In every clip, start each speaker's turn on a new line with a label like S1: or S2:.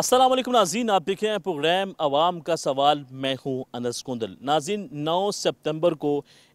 S1: अस्सलाम वालेकुम नाज़रीन, आप देख रहे हैं प्रोग्राम अवाम का सवाल। मैं हूं अनस कुंदल। नाज़रीन, 9 सितंबर को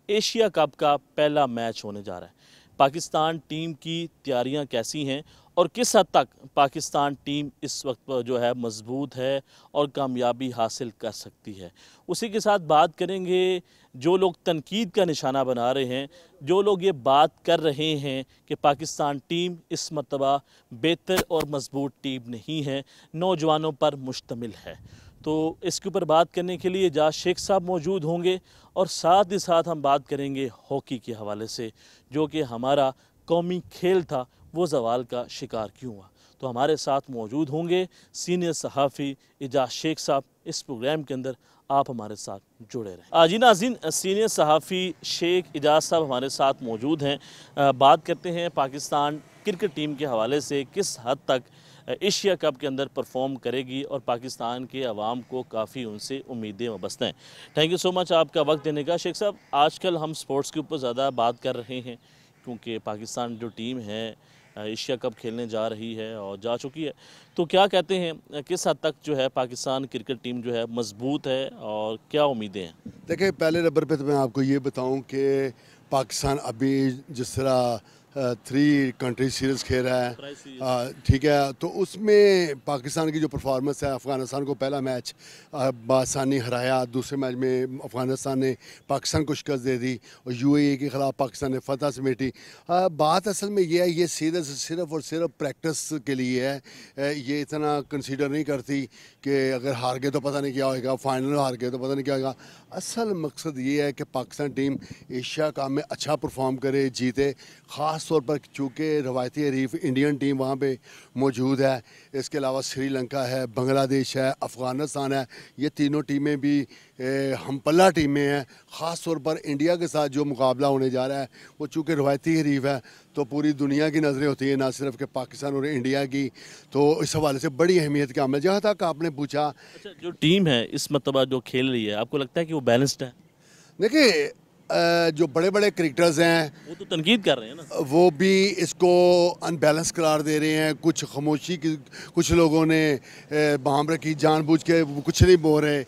S1: एशिया कप का पहला मैच होने जा रहा है। पाकिस्तान टीम की तैयारियां कैसी हैं और किस हद तक पाकिस्तान टीम इस वक्त पर जो है मजबूत है और कामयाबी हासिल कर सकती है, उसी के साथ बात करेंगे। जो लोग तनकीद का निशाना बना रहे हैं, जो लोग ये बात कर रहे हैं कि पाकिस्तान टीम इस मरतबा बेहतर और मजबूत टीम नहीं है, नौजवानों पर मुश्तमिल है, तो इसके ऊपर बात करने के लिए एजाज शेख साहब मौजूद होंगे। और साथ ही साथ हम बात करेंगे हॉकी के हवाले से, जो कि हमारा कौमी खेल था, वो जवाल का शिकार क्यों हुआ। तो हमारे साथ मौजूद होंगे सीनियर सहाफ़ी एजाज शेख साहब। इस प्रोग्राम के अंदर आप हमारे साथ जुड़े रहें। जी नाज़रीन, सीनियर सहाफ़ी शेख एजाज साहब हमारे साथ मौजूद हैं। बात करते हैं पाकिस्तान क्रिकेट टीम के हवाले से, किस हद तक एशिया कप के अंदर परफॉर्म करेगी और पाकिस्तान के अवाम को काफ़ी उनसे उम्मीदें वाबस्ता हैं। थैंक यू सो मच आपका वक्त देने का। शेख साहब, आजकल हम स्पोर्ट्स के ऊपर ज़्यादा बात कर रहे हैं, क्योंकि पाकिस्तान जो टीम है एशिया कप खेलने जा रही है और जा चुकी है, तो क्या कहते हैं किस हद तक जो है पाकिस्तान क्रिकेट टीम जो है मजबूत है और क्या उम्मीदें हैं?
S2: देखिए, पहले नंबर पे तो मैं आपको ये बताऊं कि पाकिस्तान अभी जिस तरह 3 कंट्री सीरीज़ खेल रहा है, ठीक है, तो उसमें पाकिस्तान की जो परफॉर्मेंस है, अफ़गानिस्तान को पहला मैच बासानी हराया, दूसरे मैच में अफ़गानिस्तान ने पाकिस्तान को शिकस्त दे दी और यूएई के ख़िलाफ़ पाकिस्तान ने फतह समेटी। बात असल में ये है, ये सीधे से सिर्फ़ और सिर्फ प्रैक्टिस के लिए है। ये इतना कंसीडर नहीं करती कि अगर हार गए तो पता नहीं क्या होगा, फाइनल हार गए तो पता नहीं क्या होगा। असल मकसद ये है कि पाकिस्तान टीम एशिया कप में अच्छा परफॉर्म करे, जीते, ख़ास तौर पर चूँकि रवायती हरीफ इंडियन टीम वहाँ पे मौजूद है। इसके अलावा श्रीलंका है, बांग्लादेश है, अफ़गानिस्तान है। ये तीनों टीमें भी हम पल्ला टीमें हैं। ख़ास तौर पर इंडिया के साथ जो मुकाबला होने जा रहा है, वो चूँकि रवायती हरीफ है, तो पूरी दुनिया की नज़रें होती हैं, ना सिर्फ कि पाकिस्तान और इंडिया की। तो इस हवाले से बड़ी अहमियत का अमल। जहाँ तक आपने पूछा,
S1: अच्छा, जो टीम है इस मरतबा जो खेल रही है, आपको लगता है कि वो बैलेंस्ड है?
S2: देखिए, जो बड़े बड़े क्रिकेटर्स हैं
S1: वो तो तनकीद कर रहे हैं ना।
S2: वो भी इसको अनबैलेंस करार दे रहे हैं। कुछ खामोशी की, कुछ लोगों ने बाम रखी, जानबूझ के कुछ नहीं बोल रहे,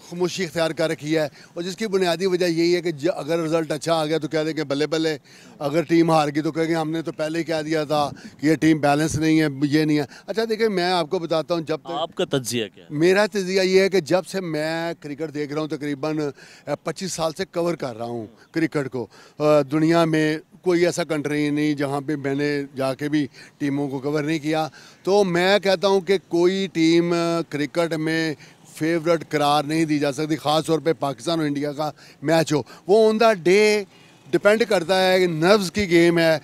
S2: खामोशी इख्तियार कर रखी है। और जिसकी बुनियादी वजह यही है कि अगर रिज़ल्ट अच्छा आ गया तो कह देंगे बल्ले बल्ले, अगर टीम हार गई तो कहेंगे हमने तो पहले ही कह दिया था कि ये टीम बैलेंस नहीं है, ये नहीं है। अच्छा देखिए, मैं आपको बताता हूँ, जब तक
S1: आपका तज्जिया क्या है?
S2: मेरा तजिया ये है कि जब से मैं क्रिकेट देख रहा हूँ, तकरीबन 25 साल से कवर कर रहा हूँ क्रिकेट को, दुनिया में कोई ऐसा कंट्री नहीं जहाँ पे मैंने जाके भी टीमों को कवर नहीं किया। तो मैं कहता हूँ कि कोई टीम क्रिकेट में फेवरेट करार नहीं दी जा सकती, ख़ास तौर पे पाकिस्तान और इंडिया का मैच हो। वो ऑन द डे डिपेंड करता है कि नर्व्स की गेम है।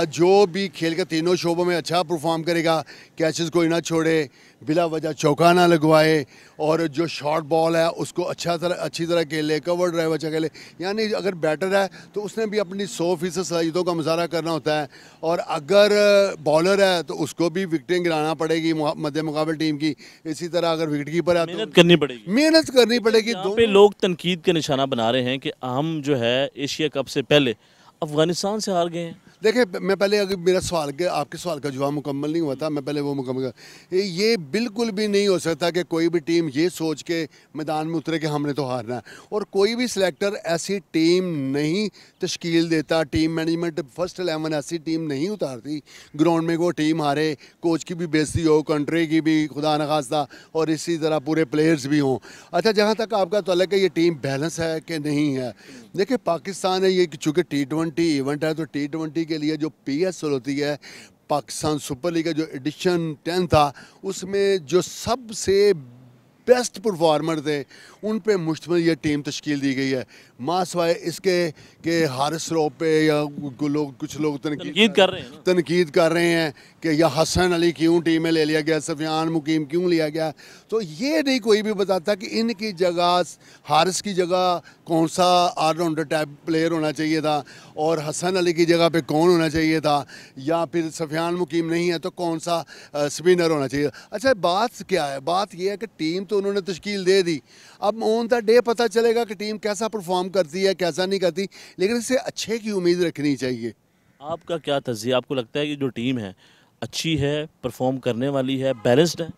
S2: जो भी खेल के तीनों शोबों में अच्छा परफॉर्म करेगा, कैचेस कोई ना छोड़े, बिला वजह चौका ना लगवाए, और जो शॉर्ट बॉल है उसको अच्छी तरह खेले, कवर ड्राइव अच्छा खेले। यानी अगर बैटर है तो उसने भी अपनी 100% सलाहियतों का मुजाहरा करना होता है। और अगर बॉलर है तो उसको भी विकेटें गिराना पड़ेगी मध्य मुकाबल टीम की। इसी तरह अगर विकेट कीपर है तो
S1: मेहनत करनी पड़ेगी।
S2: मेहनत करनी पड़ेगी।
S1: यहाँ पे लोग तनकीद का निशाना बना रहे हैं कि हम जो है एशिया कप से पहले अफगानिस्तान से हार गए हैं।
S2: देखिए, मैं पहले, अगर मेरा सवाल के आपके सवाल का जवाब मुकम्मल नहीं हुआ था, मैं पहले वो मुकम्मल ये बिल्कुल भी नहीं हो सकता कि कोई भी टीम ये सोच के मैदान में उतरे कि हमने तो हारना है। और कोई भी सिलेक्टर ऐसी टीम नहीं तश्कील देता, टीम मैनेजमेंट फर्स्ट 11 ऐसी टीम नहीं उतारती ग्राउंड में वो टीम हारे, कोच की भी बेइज्जती हो, कंट्री की भी खुदा न खास्ता, और इसी तरह पूरे प्लेयर्स भी हों। अच्छा, जहाँ तक आपका तल्लुक है ये टीम बैलेंस है कि नहीं है, देखिए पाकिस्तान है, ये चूँकि T20 इवेंट है, तो T20 के लिए जो PSL होती है, पाकिस्तान सुपर लीग का जो एडिशन 10 था, उसमें जो सबसे बेस्ट परफॉर्मर थे उन पे मुश्तमिल ये टीम तश्कील दी गई है। माँ सवाए इसके कि हारिस रऊफ पे या कुछ लोग तनकीद कर रहे हैं कि या हसन अली क्यों टीम में ले लिया गया, सफियान मुकीम क्यों लिया गया। तो ये नहीं कोई भी बताता कि इनकी जगह, हारिस की जगह कौन सा ऑलराउंडर टाइप प्लेयर होना चाहिए था, और हसन अली की जगह पे कौन होना चाहिए था, या फिर सफियान मुकीम नहीं है तो कौन सा स्पिनर होना चाहिए। अच्छा, बात क्या है? बात यह है कि टीम तो उन्होंने तश्कील दे दी, अब ऑन द डे पता चलेगा कि टीम कैसा परफॉर्म करती है, कैसा नहीं करती, लेकिन इससे अच्छे की उम्मीद रखनी चाहिए।
S1: आपका क्या तज्जिया? आपको लगता है कि जो टीम है अच्छी है, परफॉर्म करने वाली है, बैलेंस्ड है?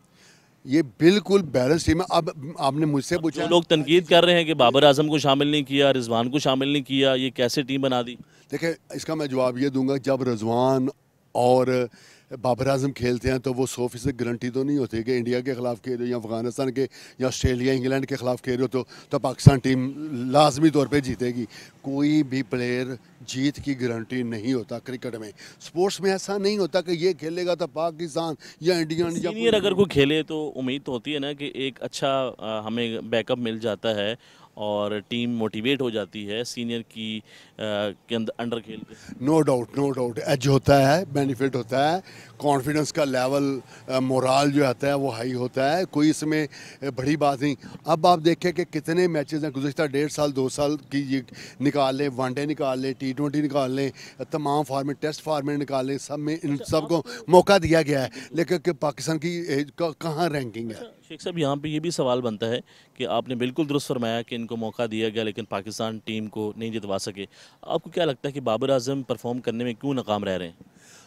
S2: ये बिल्कुल बैलेंस टीम है। अब आपने मुझसे पूछा,
S1: जो लोग तनकीद कर रहे हैं कि बाबर आजम को शामिल नहीं किया, रिजवान को शामिल नहीं किया, ये कैसे टीम बना दी?
S2: देखिए इसका मैं जवाब ये दूंगा, जब रिजवान और बाबर आजम खेलते हैं तो वो 100% गारंटी तो नहीं होती कि इंडिया के ख़िलाफ़ खेल रहे हो या अफ़गानिस्तान के या ऑस्ट्रेलिया इंग्लैंड के ख़िलाफ़ खेल रहे हो तो पाकिस्तान टीम लाजमी तौर पे जीतेगी। कोई भी प्लेयर जीत की गारंटी नहीं होता क्रिकेट में। स्पोर्ट्स में ऐसा नहीं होता कि ये खेलेगा तो पाकिस्तान या इंडियन या
S1: सीनियर अगर कोई खेले तो उम्मीद तो होती है ना कि एक अच्छा हमें बैकअप मिल जाता है और टीम मोटिवेट हो जाती है सीनियर की के अंदर अंडर खेल के।
S2: नो डाउट एज होता है, बेनिफिट होता है, कॉन्फिडेंस का लेवल, मोराल जो आता है वो हाई होता है, कोई इसमें बड़ी बात नहीं। अब आप देखें कि कितने मैचेस हैं गुज़श्ता 1.5 साल 2 साल की, ये निकाल लें, वनडे निकाल लें, T20 निकाल लें, तमाम फार्मेट टेस्ट फार्मेट निकाल लें, सब में इन सबको मौका दिया गया है, लेकिन पाकिस्तान की कहाँ रैंकिंग है?
S1: शेख साहब, यहाँ पे ये भी सवाल बनता है कि आपने बिल्कुल दुरुस्त फरमाया कि इनको मौका दिया गया लेकिन पाकिस्तान टीम को नहीं जितवा सके। आपको क्या लगता है कि बाबर आजम परफॉर्म करने में क्यों नाकाम रह रहे हैं?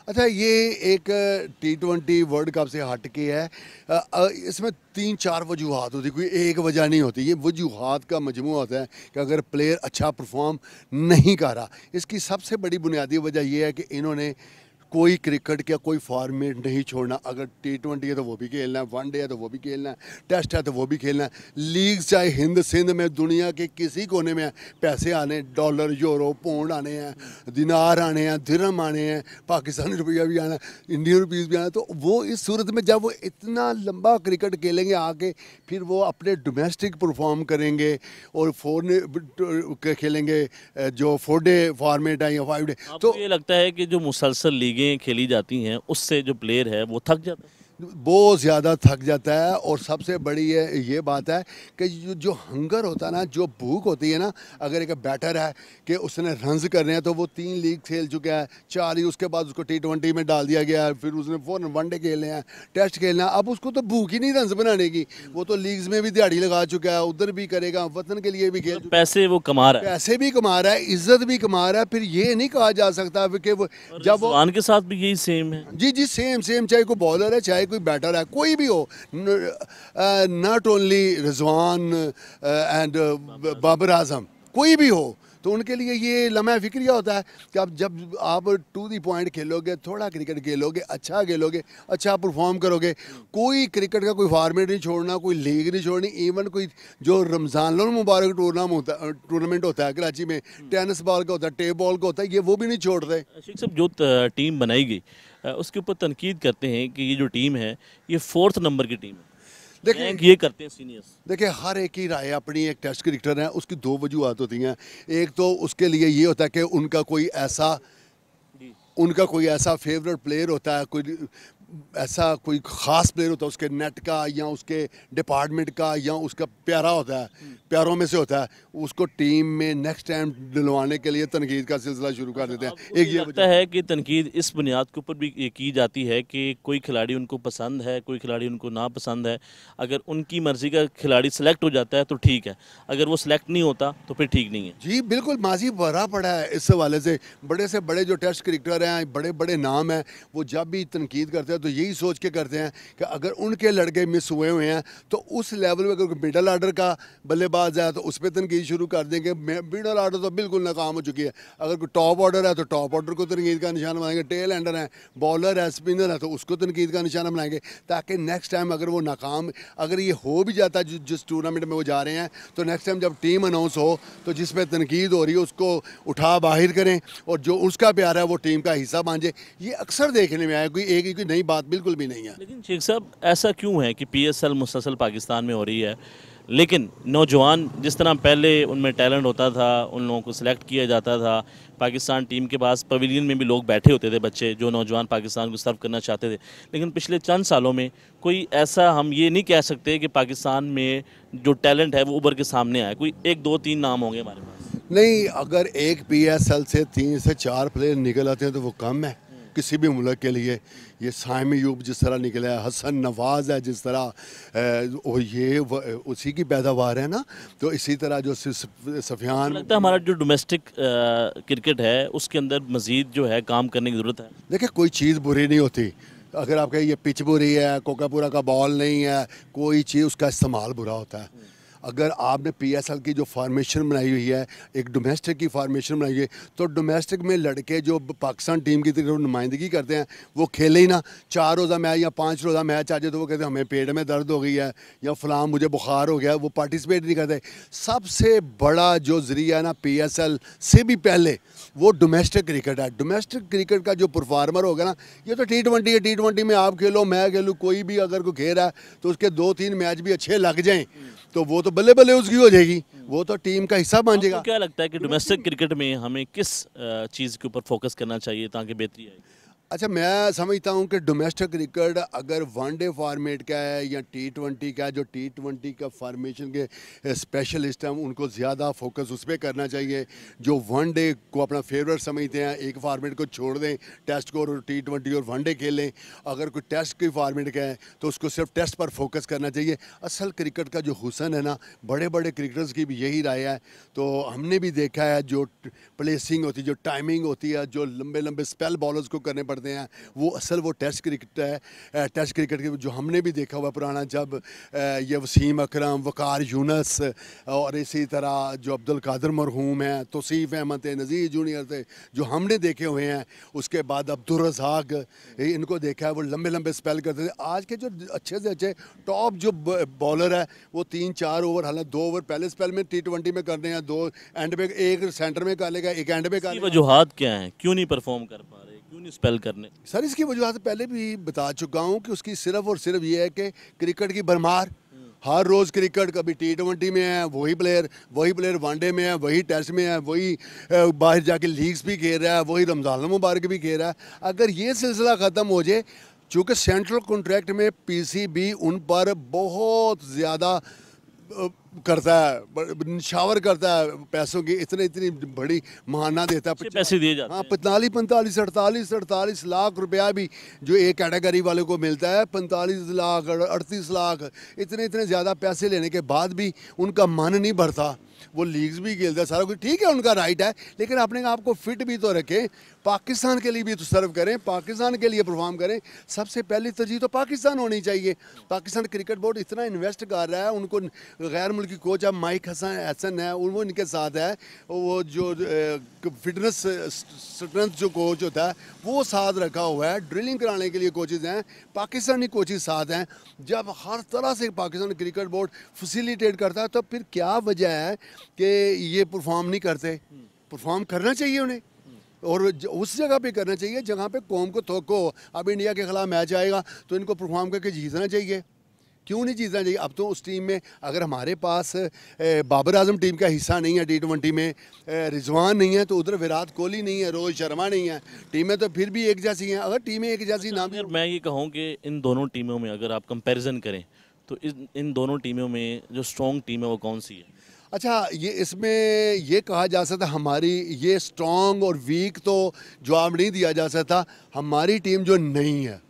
S2: अच्छा, ये एक T20 वर्ल्ड कप से हट के है। इसमें 3-4 वजूहात होती, कोई एक वजह नहीं होती। ये वजूहात का मजमू होता है कि अगर प्लेयर अच्छा परफॉर्म नहीं कर रहा, इसकी सबसे बड़ी बुनियादी वजह यह है कि इन्होंने कोई क्रिकेट का कोई फॉर्मेट नहीं छोड़ना। अगर T20 है तो वो भी खेलना है, वनडे है तो वो भी खेलना है, टेस्ट है तो वो भी खेलना है, लीग चाहे हिंद सिंध में दुनिया के किसी कोने में पैसे आने, डॉलर यूरो पाउंड आने हैं, दिनार आने हैं, दिरहम आने हैं, पाकिस्तानी रुपया भी आना है, इंडियन रुपीज़ भी आना है। तो वो इस सूरत में जब वो इतना लंबा क्रिकेट खेलेंगे आके, फिर वो अपने डोमेस्टिक परफॉर्म करेंगे और खेलेंगे जो 4 डे फॉर्मेट है या 5 डे।
S1: तो ये लगता है कि जो मुसलसल लीगें खेली जाती हैं उससे जो प्लेयर है वो थक जाता है?
S2: बहुत ज़्यादा थक जाता है। और सबसे बड़ी ये बात है कि जो हंगर होता है ना, जो भूख होती है ना, अगर एक बैटर है कि उसने रन्स करने हैं तो वो 3 लीग खेल चुका है, 4 ही, उसके बाद उसको T20 में डाल दिया गया है, फिर उसने फ़ौरन वनडे खेलने हैं, टेस्ट खेलना है। अब उसको तो भूख ही नहीं रन्स बनाने की, वो तो लीग्स में भी दिहाड़ी लगा चुका है, उधर भी करेगा, वतन के लिए भी खेल चुका है,
S1: पैसे वो कमा रहा है,
S2: पैसे भी कमा रहा है, इज्जत भी कमा रहा है। फिर ये नहीं कहा जा सकता कि वो जब वो
S1: रिजवान के साथ भी यही सेम है।
S2: जी सेम, चाहे कोई बॉलर है चाहे कोई बैटर है, कोई भी हो, not only Rizwan and Babar Azam, कोई भी हो, तो उनके लिए ये लम्हा फिक्रिया होता है कि आप जब आप टू दी पॉइंट खेलोगे, थोड़ा क्रिकेट खेलोगे, अच्छा खेलोगे, अच्छा परफॉर्म करोगे, कोई क्रिकेट का कोई फॉर्मेट नहीं छोड़ना, कोई लीग नहीं छोड़नी। इवन कोई जो रमज़ान मुबारक टूर्नामेंट होता है कराची में, टेनिस बॉल का होता है, टेप बॉल का होता है, ये वो भी नहीं छोड़ते।
S1: शेख साहब, जो टीम बनाई गई उसके ऊपर तनकीद करते हैं कि ये जो टीम है ये 4th नंबर की टीम है।
S2: देखिए
S1: ये करते हैं सीनियर्स।
S2: देखिए हर एक की राय अपनी, एक टेस्ट क्रिकेटर है उसकी 2 वजूहत होती हैं। एक तो उसके लिए ये होता है कि उनका कोई ऐसा फेवरेट प्लेयर होता है, कोई ऐसा कोई ख़ास प्लेयर होता है उसके नेट का या उसके डिपार्टमेंट का या उसका प्यारा होता है, प्यारों में से होता है, उसको टीम में नेक्स्ट टाइम दिलवाने के लिए तनकीद का सिलसिला शुरू कर देते हैं। एक ये
S1: लगता है कि तनकीद इस बुनियाद के ऊपर भी ये की जाती है कि कोई खिलाड़ी उनको पसंद है, कोई खिलाड़ी उनको नापसंद है। अगर उनकी मर्ज़ी का खिलाड़ी सेलेक्ट हो जाता है तो ठीक है, अगर वो सेलेक्ट नहीं होता तो फिर ठीक नहीं है।
S2: जी बिल्कुल, माजी भरा पड़ा है इस हवाले से बड़े जो टेस्ट क्रिकेटर हैं, बड़े बड़े नाम हैं, वो जब भी तनकीद करते हैं तो यही सोच के करते हैं कि अगर उनके लड़के मिस हुए हैं तो उस लेवल में अगर मिडल आर्डर का बल्लेबाज है तो उस पर तनकीद शुरू कर देंगे। मिडल आर्डर तो बिल्कुल नाकाम हो चुकी है। अगर कोई टॉप ऑर्डर है तो टॉप ऑर्डर को तनकीद का निशाना बनाएंगे, टेल एंडर है, बॉलर है, स्पिनर है तो उसको तनकीद का निशाना बनाएंगे, ताकि नेक्स्ट टाइम अगर वो नाकाम, अगर ये हो भी जाता है जिस टूर्नामेंट में वो जा रहे हैं, तो नेक्स्ट टाइम जब टीम अनाउंस हो तो जिस पर तनकीद हो रही है उसको उठा बाहर करें और जो उसका प्यार है वो टीम का हिस्सा बन जाए। ये अक्सर देखने में आया, कोई नई बात बिल्कुल भी नहीं है।
S1: लेकिन शेख साहब, ऐसा क्यों है कि PSL मुसलसल पाकिस्तान में हो रही है लेकिन नौजवान जिस तरह पहले उनमें टैलेंट होता था, उन लोगों को सिलेक्ट किया जाता था, पाकिस्तान टीम के पास पवेलियन में भी लोग बैठे होते थे, बच्चे जो नौजवान पाकिस्तान को सर्व करना चाहते थे, लेकिन पिछले चंद सालों में कोई ऐसा, हम ये नहीं कह सकते कि पाकिस्तान में जो टैलेंट है वो उभर के सामने आया। कोई 1 2 3 नाम होंगे हमारे पास।
S2: नहीं, अगर एक PSL से 3 से 4 प्लेयर निकल आते हैं तो वो कम है किसी भी मुल्क के लिए। ये साइम अयूब जिस तरह निकला है, हसन नवाज है जिस तरह, ये उसी की पैदावार है ना। तो इसी तरह जो सफियान,
S1: लगता है हमारा जो डोमेस्टिक क्रिकेट है उसके अंदर मज़ीद जो है काम करने की ज़रूरत है।
S2: देखिए कोई चीज़ बुरी नहीं होती, अगर आपका ये पिच बुरी है, कोकापुरा का बॉल नहीं है, कोई चीज़ उसका इस्तेमाल बुरा होता है। अगर आपने पीएसएल की जो फार्मेशन बनाई हुई है, एक डोमेस्टिक की फार्मेशन बनाई है, तो डोमेस्टिक में लड़के जो पाकिस्तान टीम की तरफ नुमाइंदगी करते हैं वो खेले ही ना। 4 रोज़ा मैच या 5 रोज़ा मैच आ जाए तो वो कहते हैं हमें पेट में दर्द हो गई है या फ़लाँ मुझे बुखार हो गया, वो पार्टिसिपेट नहीं करते। सबसे बड़ा जो ज़रिया है ना पीएसएल से भी पहले, वो डोमेस्टिक क्रिकेट है। डोमेस्टिक क्रिकेट का जो परफॉर्मर होगा ना, ये तो T20 है, T20 में आप खेलो मैं खेलूँ, कोई भी अगर कोई खेल रहा है तो उसके 2-3 मैच भी अच्छे लग जाएँ तो वो तो बल्ले बल्ले उसकी हो जाएगी, वो तो टीम का हिस्सा बन जाएगा।
S1: क्या लगता है कि डोमेस्टिक क्रिकेट में हमें किस चीज़ के ऊपर फोकस करना चाहिए ताकि बेहतरी आए?
S2: अच्छा, मैं समझता हूँ कि डोमेस्टिक क्रिकेट अगर वनडे फॉर्मेट का है या T20 का, जो T20 का फॉर्मेशन के स्पेशलिस्ट हैं उनको ज़्यादा फोकस उस पर करना चाहिए। जो वनडे को अपना फेवरेट समझते हैं, एक फॉर्मेट को छोड़ दें, टेस्ट को और T20 और वनडे खेलें। अगर कोई टेस्ट की फॉर्मेट का है तो उसको सिर्फ टेस्ट पर फोकस करना चाहिए। असल क्रिकेट का जो हुसन है ना, बड़े बड़े क्रिकेटर्स की भी यही राय है। तो हमने भी देखा है जो प्लेसिंग होती है, जो टाइमिंग होती है, जो लंबे लंबे स्पेल बॉलर्स को करने पड़ते हैं, वो असल वो टेस्ट क्रिकेट है। टेस्ट क्रिकेट के जो हमने भी देखा हुआ पुराना, जब ये वसीम अकरम, वकार यूनस और इसी तरह जो अब्दुल कादिर मरहूम हैं, तौसीफ अहमद थे, नज़ीर जूनियर थे, जो हमने देखे हुए हैं। उसके बाद अब्दुल रज़ाक, इनको देखा है वो लंबे लंबे स्पेल करते थे। आज के जो अच्छे से अच्छे टॉप जो बॉलर है वो 3-4 ओवर, हालांकि 2 ओवर पहले स्पेल में T20 में करने हैं, 2 एंड पे, एक सेंटर में कर लेगा, एक एंड पे कर लेगा।
S1: वजूहात क्या हैं, क्यों नहीं परफॉर्म कर पा रहे, क्यों नहीं स्पेल करने?
S2: सर इसकी वजूहत पहले भी बता चुका हूँ कि उसकी सिर्फ और सिर्फ ये है कि क्रिकेट की भरमार। हर रोज़ क्रिकेट, कभी T20 में है वही प्लेयर वनडे में है, वही टेस्ट में है, वही बाहर जाके लीग्स भी खेल रहा है, वही रमज़ान मुबारक भी खेल रहा है। अगर ये सिलसिला ख़त्म हो जाए, चूँकि सेंट्रल कॉन्ट्रैक्ट में PCB उन पर बहुत ज़्यादा करता है, शावर करता है पैसों की, इतनी बड़ी महाना देता है,
S1: पैसे दिए जाते हैं।
S2: 45 लाख रुपया भी जो एक कैटेगरी वाले को मिलता है, 45 लाख 38 लाख, इतने ज़्यादा पैसे लेने के बाद भी उनका मन नहीं भरता। वो लीग्स भी खेलता है, सारा कुछ ठीक है, उनका राइट है, लेकिन अपने आप को फिट भी तो रखें, पाकिस्तान के लिए भी तो सर्व करें, पाकिस्तान के लिए परफॉर्म करें। सबसे पहली तरजीह तो पाकिस्तान होनी चाहिए। पाकिस्तान क्रिकेट बोर्ड इतना इन्वेस्ट कर रहा है, उनको गैर मुल्की कोच अब माइक हसन है, वो इनके साथ है, वो जो फिटनेस स्ट्रेंथ जो कोच होता है वो साथ रखा हुआ है, ड्रिलिंग कराने के लिए कोचेज़ हैं, पाकिस्तानी कोचेज़ साथ हैं। जब हर तरह से पाकिस्तान क्रिकेट बोर्ड फैसिलिटेट करता है तो फिर क्या वजह है कि ये परफॉर्म नहीं करते? परफॉर्म करना चाहिए उन्हें, और उस जगह पे करना चाहिए जहाँ पे कौम को थोको। अब इंडिया के खिलाफ मैच आएगा तो इनको परफॉर्म करके जीतना चाहिए। क्यों नहीं जीतना चाहिए? अब तो उस टीम में अगर हमारे पास बाबर आजम टीम का हिस्सा नहीं है, T20 में रिजवान नहीं है, तो उधर विराट कोहली नहीं है, रोहित शर्मा नहीं है, टीमें तो फिर भी एक जैसी हैं। अगर टीमें एक जैसी ना भी,
S1: मैं ये कहूँ कि इन दोनों टीमों में अगर आप कंपैरिजन करें तो इन दोनों टीमों में जो स्ट्रॉन्ग टीम है वो कौन सी है?
S2: अच्छा, ये इसमें ये कहा जा सकता हमारी ये स्ट्रॉन्ग और वीक तो जवाब नहीं दिया जा सकता। हमारी टीम जो नहीं है,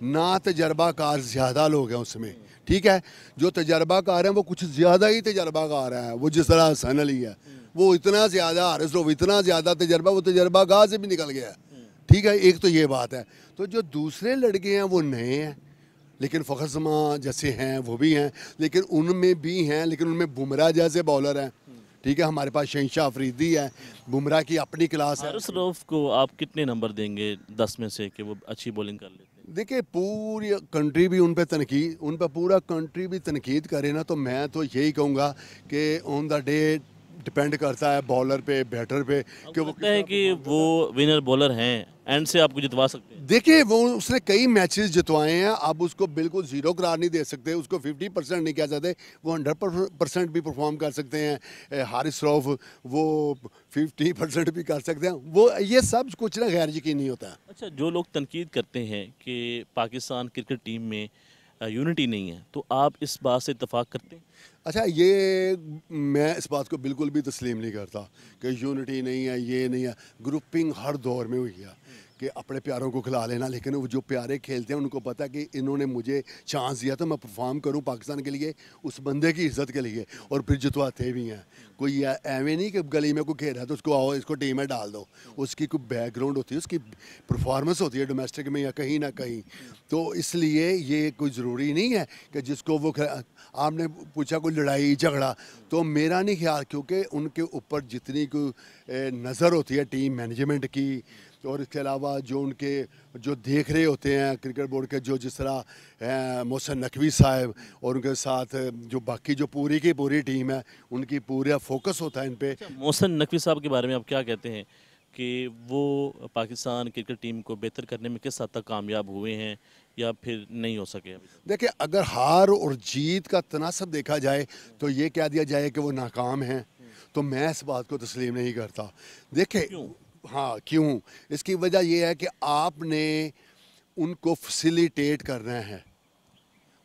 S2: ना तजर्बाकार ज़्यादा लोग हैं उसमें, ठीक है। जो तजर्बाकार हैं वो कुछ ज़्यादा ही तजर्बाकार हैं। वो जिस तरह हसन अली है, वो इतना ज़्यादा, हारिस रऊफ इतना ज़्यादा तजर्बा, वो तजर्बाकार से भी निकल गया है, ठीक है। एक तो ये बात है। तो जो दूसरे लड़के हैं वो नए हैं, लेकिन फ़खर जमान जैसे हैं वो भी हैं, लेकिन उनमें भी हैं, लेकिन उनमें बुमराह जैसे बॉलर हैं, ठीक है। हमारे पास शहनशाह अफरीदी है, बुमराह की अपनी क्लास है।
S1: हारिस रऊफ को आप कितने नंबर देंगे 10 में से कि वो अच्छी बॉलिंग कर लेते हैं?
S2: देखिए, पूरी कंट्री भी उन पर पूरा कंट्री भी तनकीद करे ना, तो मैं तो यही कहूँगा कि ऑन द डे डिपेंड करता है बॉलर पे, बैटर पे, कि वो
S1: लगता है कि वो विनर बॉलर हैं, एंड से आपको जितवा सकते हैं।
S2: देखिए वो उसने कई मैचेस जितवाए हैं। आप उसको बिल्कुल ज़ीरो करार नहीं दे सकते, उसको 50% नहीं कह सकते, वो 100% भी परफॉर्म कर सकते हैं। हारिस रऊफ वो 50% भी कर सकते हैं। वो ये सब कुछ ना गैर यकीनी होता है।
S1: अच्छा, जो लोग तनकीद करते हैं कि पाकिस्तान क्रिकेट टीम में यूनिटी नहीं है, तो आप इस बात से इत्तेफाक करते हैं?
S2: अच्छा, ये मैं इस बात को बिल्कुल भी तस्लीम नहीं करता कि यूनिटी नहीं है, ये नहीं है। ग्रुपिंग हर दौर में हुई है, कि अपने प्यारों को खिला लेना, लेकिन वो जो प्यारे खेलते हैं उनको पता है कि इन्होंने मुझे चांस दिया तो मैं परफॉर्म करूं पाकिस्तान के लिए, उस बंदे की इज्जत के लिए, और फिर जितवाते भी हैं। कोई एवं नहीं कि गली में कोई खेल रहा है तो उसको आओ इसको टीम में डाल दो, उसकी कोई बैकग्राउंड होती है, उसकी परफॉर्मेंस होती है डोमेस्टिक में या कहीं ना कहीं। तो इसलिए ये कोई ज़रूरी नहीं है कि जिसको वो आपने पूछा कोई लड़ाई झगड़ा, तो मेरा नहीं ख्याल, क्योंकि उनके ऊपर जितनी कोई नज़र होती है टीम मैनेजमेंट की, और इसके अलावा जो उनके जो देख रहे होते हैं क्रिकेट बोर्ड के, जो जिस तरह मोहसिन नकवी साहब और उनके साथ जो बाकी जो पूरी की पूरी टीम है, उनकी पूरा फोकस होता है इन पे।
S1: मोहसिन नकवी साहब के बारे में आप क्या कहते हैं कि वो पाकिस्तान क्रिकेट टीम को बेहतर करने में किस हद तक कामयाब हुए हैं या फिर नहीं हो सके अभी तक?
S2: देखिए, अगर हार और जीत का तनासब देखा जाए तो ये कह दिया जाए कि वो नाकाम हैं, तो मैं इस बात को तस्लीम नहीं करता। देखिए,
S1: क्यों?
S2: हाँ, क्यों? इसकी वजह यह है कि आपने उनको फैसिलिटेट करना है,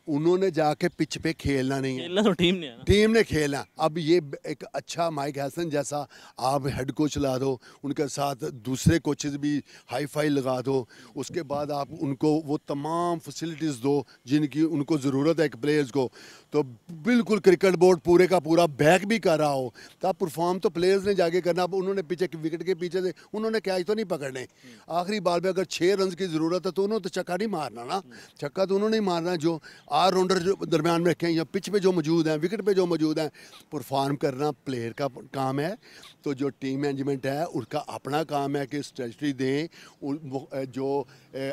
S2: उन्होंने जाके पिच पे खेलना नहीं है,
S1: खेलना तो टीम ने है ना।
S2: टीम ने खेलना। अब ये एक अच्छा माइक हैसन जैसा आप हेड कोच ला दो, उनके साथ दूसरे कोचेस भी हाई फाई लगा दो, उसके बाद आप उनको वो तमाम फैसिलिटीज़ दो जिनकी उनको ज़रूरत है एक प्लेयर्स को, तो बिल्कुल क्रिकेट बोर्ड पूरे का पूरा बैक भी कर रहा हो, तो आप परफॉर्म तो प्लेयर्स ने जाके करना। अब उन्होंने पीछे विकेट के पीछे से उन्होंने कैच तो नहीं पकड़ने, आखिरी बॉल पे अगर 6 रन की ज़रूरत है तो उन्होंने तो छक्का नहीं मारना ना, छक्का तो उन्होंने ही मारना। जो ऑलराउंडर जो दरमियान में रखे हैं या पिच पे जो मौजूद हैं, विकेट पे जो मौजूद हैं, परफॉर्म करना प्लेयर का काम है। तो जो टीम मैनेजमेंट है उसका अपना काम है कि स्ट्रेटजी दें, जो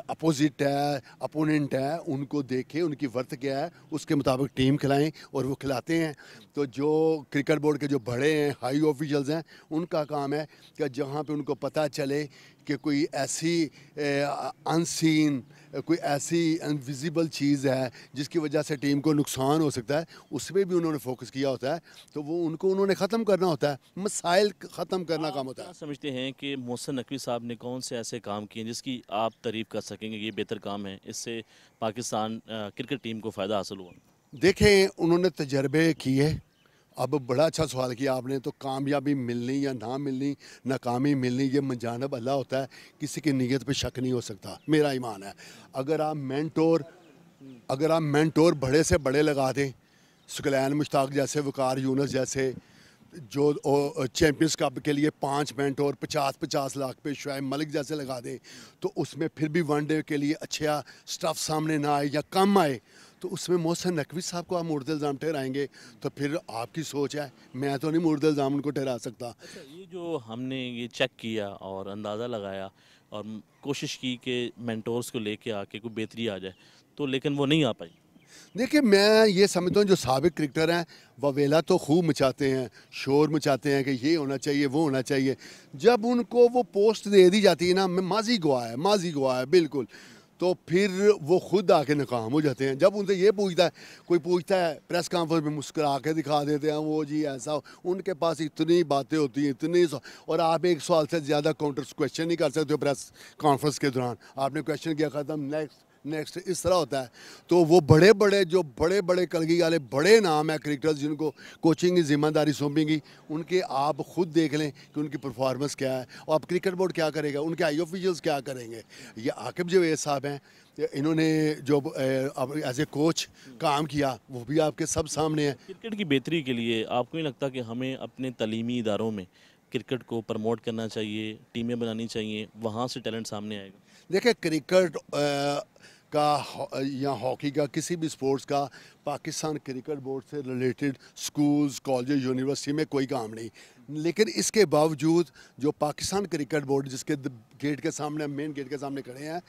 S2: अपोजिट है अपोनेंट है उनको देखें उनकी वर्थ क्या है, उसके मुताबिक टीम खिलाएं, और वो खिलाते हैं। तो जो क्रिकेट बोर्ड के जो बड़े हैं हाई ऑफिशियल्स हैं, उनका काम है कि जहाँ पे उनको पता चले कि कोई ऐसी अनसीन, कोई ऐसी इनविजिबल चीज़ है जिसकी वजह से टीम को नुकसान हो सकता है, उस पर भी उन्होंने फोकस किया होता है, तो वो उनको उन्होंने ख़त्म करना होता है, मसाइल ख़त्म करना काम होता है।
S1: क्या समझते हैं कि मोहसिन नकवी साहब ने कौन से ऐसे काम किए हैं जिसकी आप तारीफ़ कर सकेंगे, ये बेहतर काम है, इससे पाकिस्तान क्रिकेट टीम को फ़ायदा हासिल हुआ?
S2: देखें, उन्होंने तजर्बे किए। अब बड़ा अच्छा सवाल किया आपने, तो कामयाबी मिलनी या ना मिलनी, नाकामी मिलनी, ये मंजानब अल्लाह होता है, किसी की नीयत पे शक नहीं हो सकता, मेरा ईमान है। अगर आप मेंटोर बड़े से बड़े लगा दें, सुकलैन मुश्ताक जैसे, वकार यूनुस जैसे, जो चैम्पियंस कप के लिए 5 मेंटोर 50-50 लाख पे शुआइब मलिक जैसे लगा दें, तो उसमें फिर भी वनडे के लिए अच्छा स्टफ सामने ना आए या कम आए, तो उसमें मोहसिन नकवी साहब को आप मुर्द इल्ज़ाम ठहराएंगे, तो फिर आपकी सोच है, मैं तो नहीं मुर्द इल्ज़ाम उनको ठहरा सकता।
S1: अच्छा, ये जो हमने ये चेक किया और अंदाज़ा लगाया और कोशिश की कि मेंटोर्स को लेके आके कोई बेहतरी आ जाए, तो लेकिन वो नहीं आ पाई।
S2: देखिए, मैं ये समझता हूँ जो साबिक क्रिकेटर हैं ववेला तो खूब मचाते हैं, शोर मचाते हैं कि ये होना चाहिए वो होना चाहिए। जब उनको वो पोस्ट दे दी जाती है ना, माजी गवा है बिल्कुल, तो फिर वो खुद आके नाकाम हो जाते हैं। जब उनसे ये कोई पूछता है प्रेस कॉन्फ्रेंस में, मुस्कुरा के दिखा देते हैं वो जी ऐसा, उनके पास इतनी बातें होती हैं इतनी, और आप एक सवाल से ज़्यादा काउंटर क्वेश्चन नहीं कर सकते हो प्रेस कॉन्फ्रेंस के दौरान। आपने क्वेश्चन किया, ख़त्म, नेक्स्ट, इस तरह होता है। तो वो जो बड़े बड़े कलगी वाले बड़े नाम है क्रिकेटर्स जिनको कोचिंग की जिम्मेदारी सौंपेंगी, उनके आप खुद देख लें कि उनकी परफॉर्मेंस क्या है, और अब क्रिकेट बोर्ड क्या करेगा, उनके आई ऑफिशियल्स क्या करेंगे। ये आकिब जवेद साहब हैं, इन्होंने जो एज ए कोच काम किया वो भी आपके सब सामने है।
S1: क्रिकेट की बेहतरी के लिए आपको नहीं लगता कि हमें अपने तालीमी इदारों में क्रिकेट को प्रमोट करना चाहिए, टीमें बनानी चाहिए, वहाँ से टैलेंट सामने आएगा?
S2: देखिए, क्रिकेट या हॉकी का, किसी भी स्पोर्ट्स का पाकिस्तान क्रिकेट बोर्ड से रिलेटेड स्कूल्स, कॉलेज, यूनिवर्सिटी में कोई काम नहीं, लेकिन इसके बावजूद जो पाकिस्तान क्रिकेट बोर्ड जिसके गेट के सामने, मेन गेट के सामने खड़े हैं,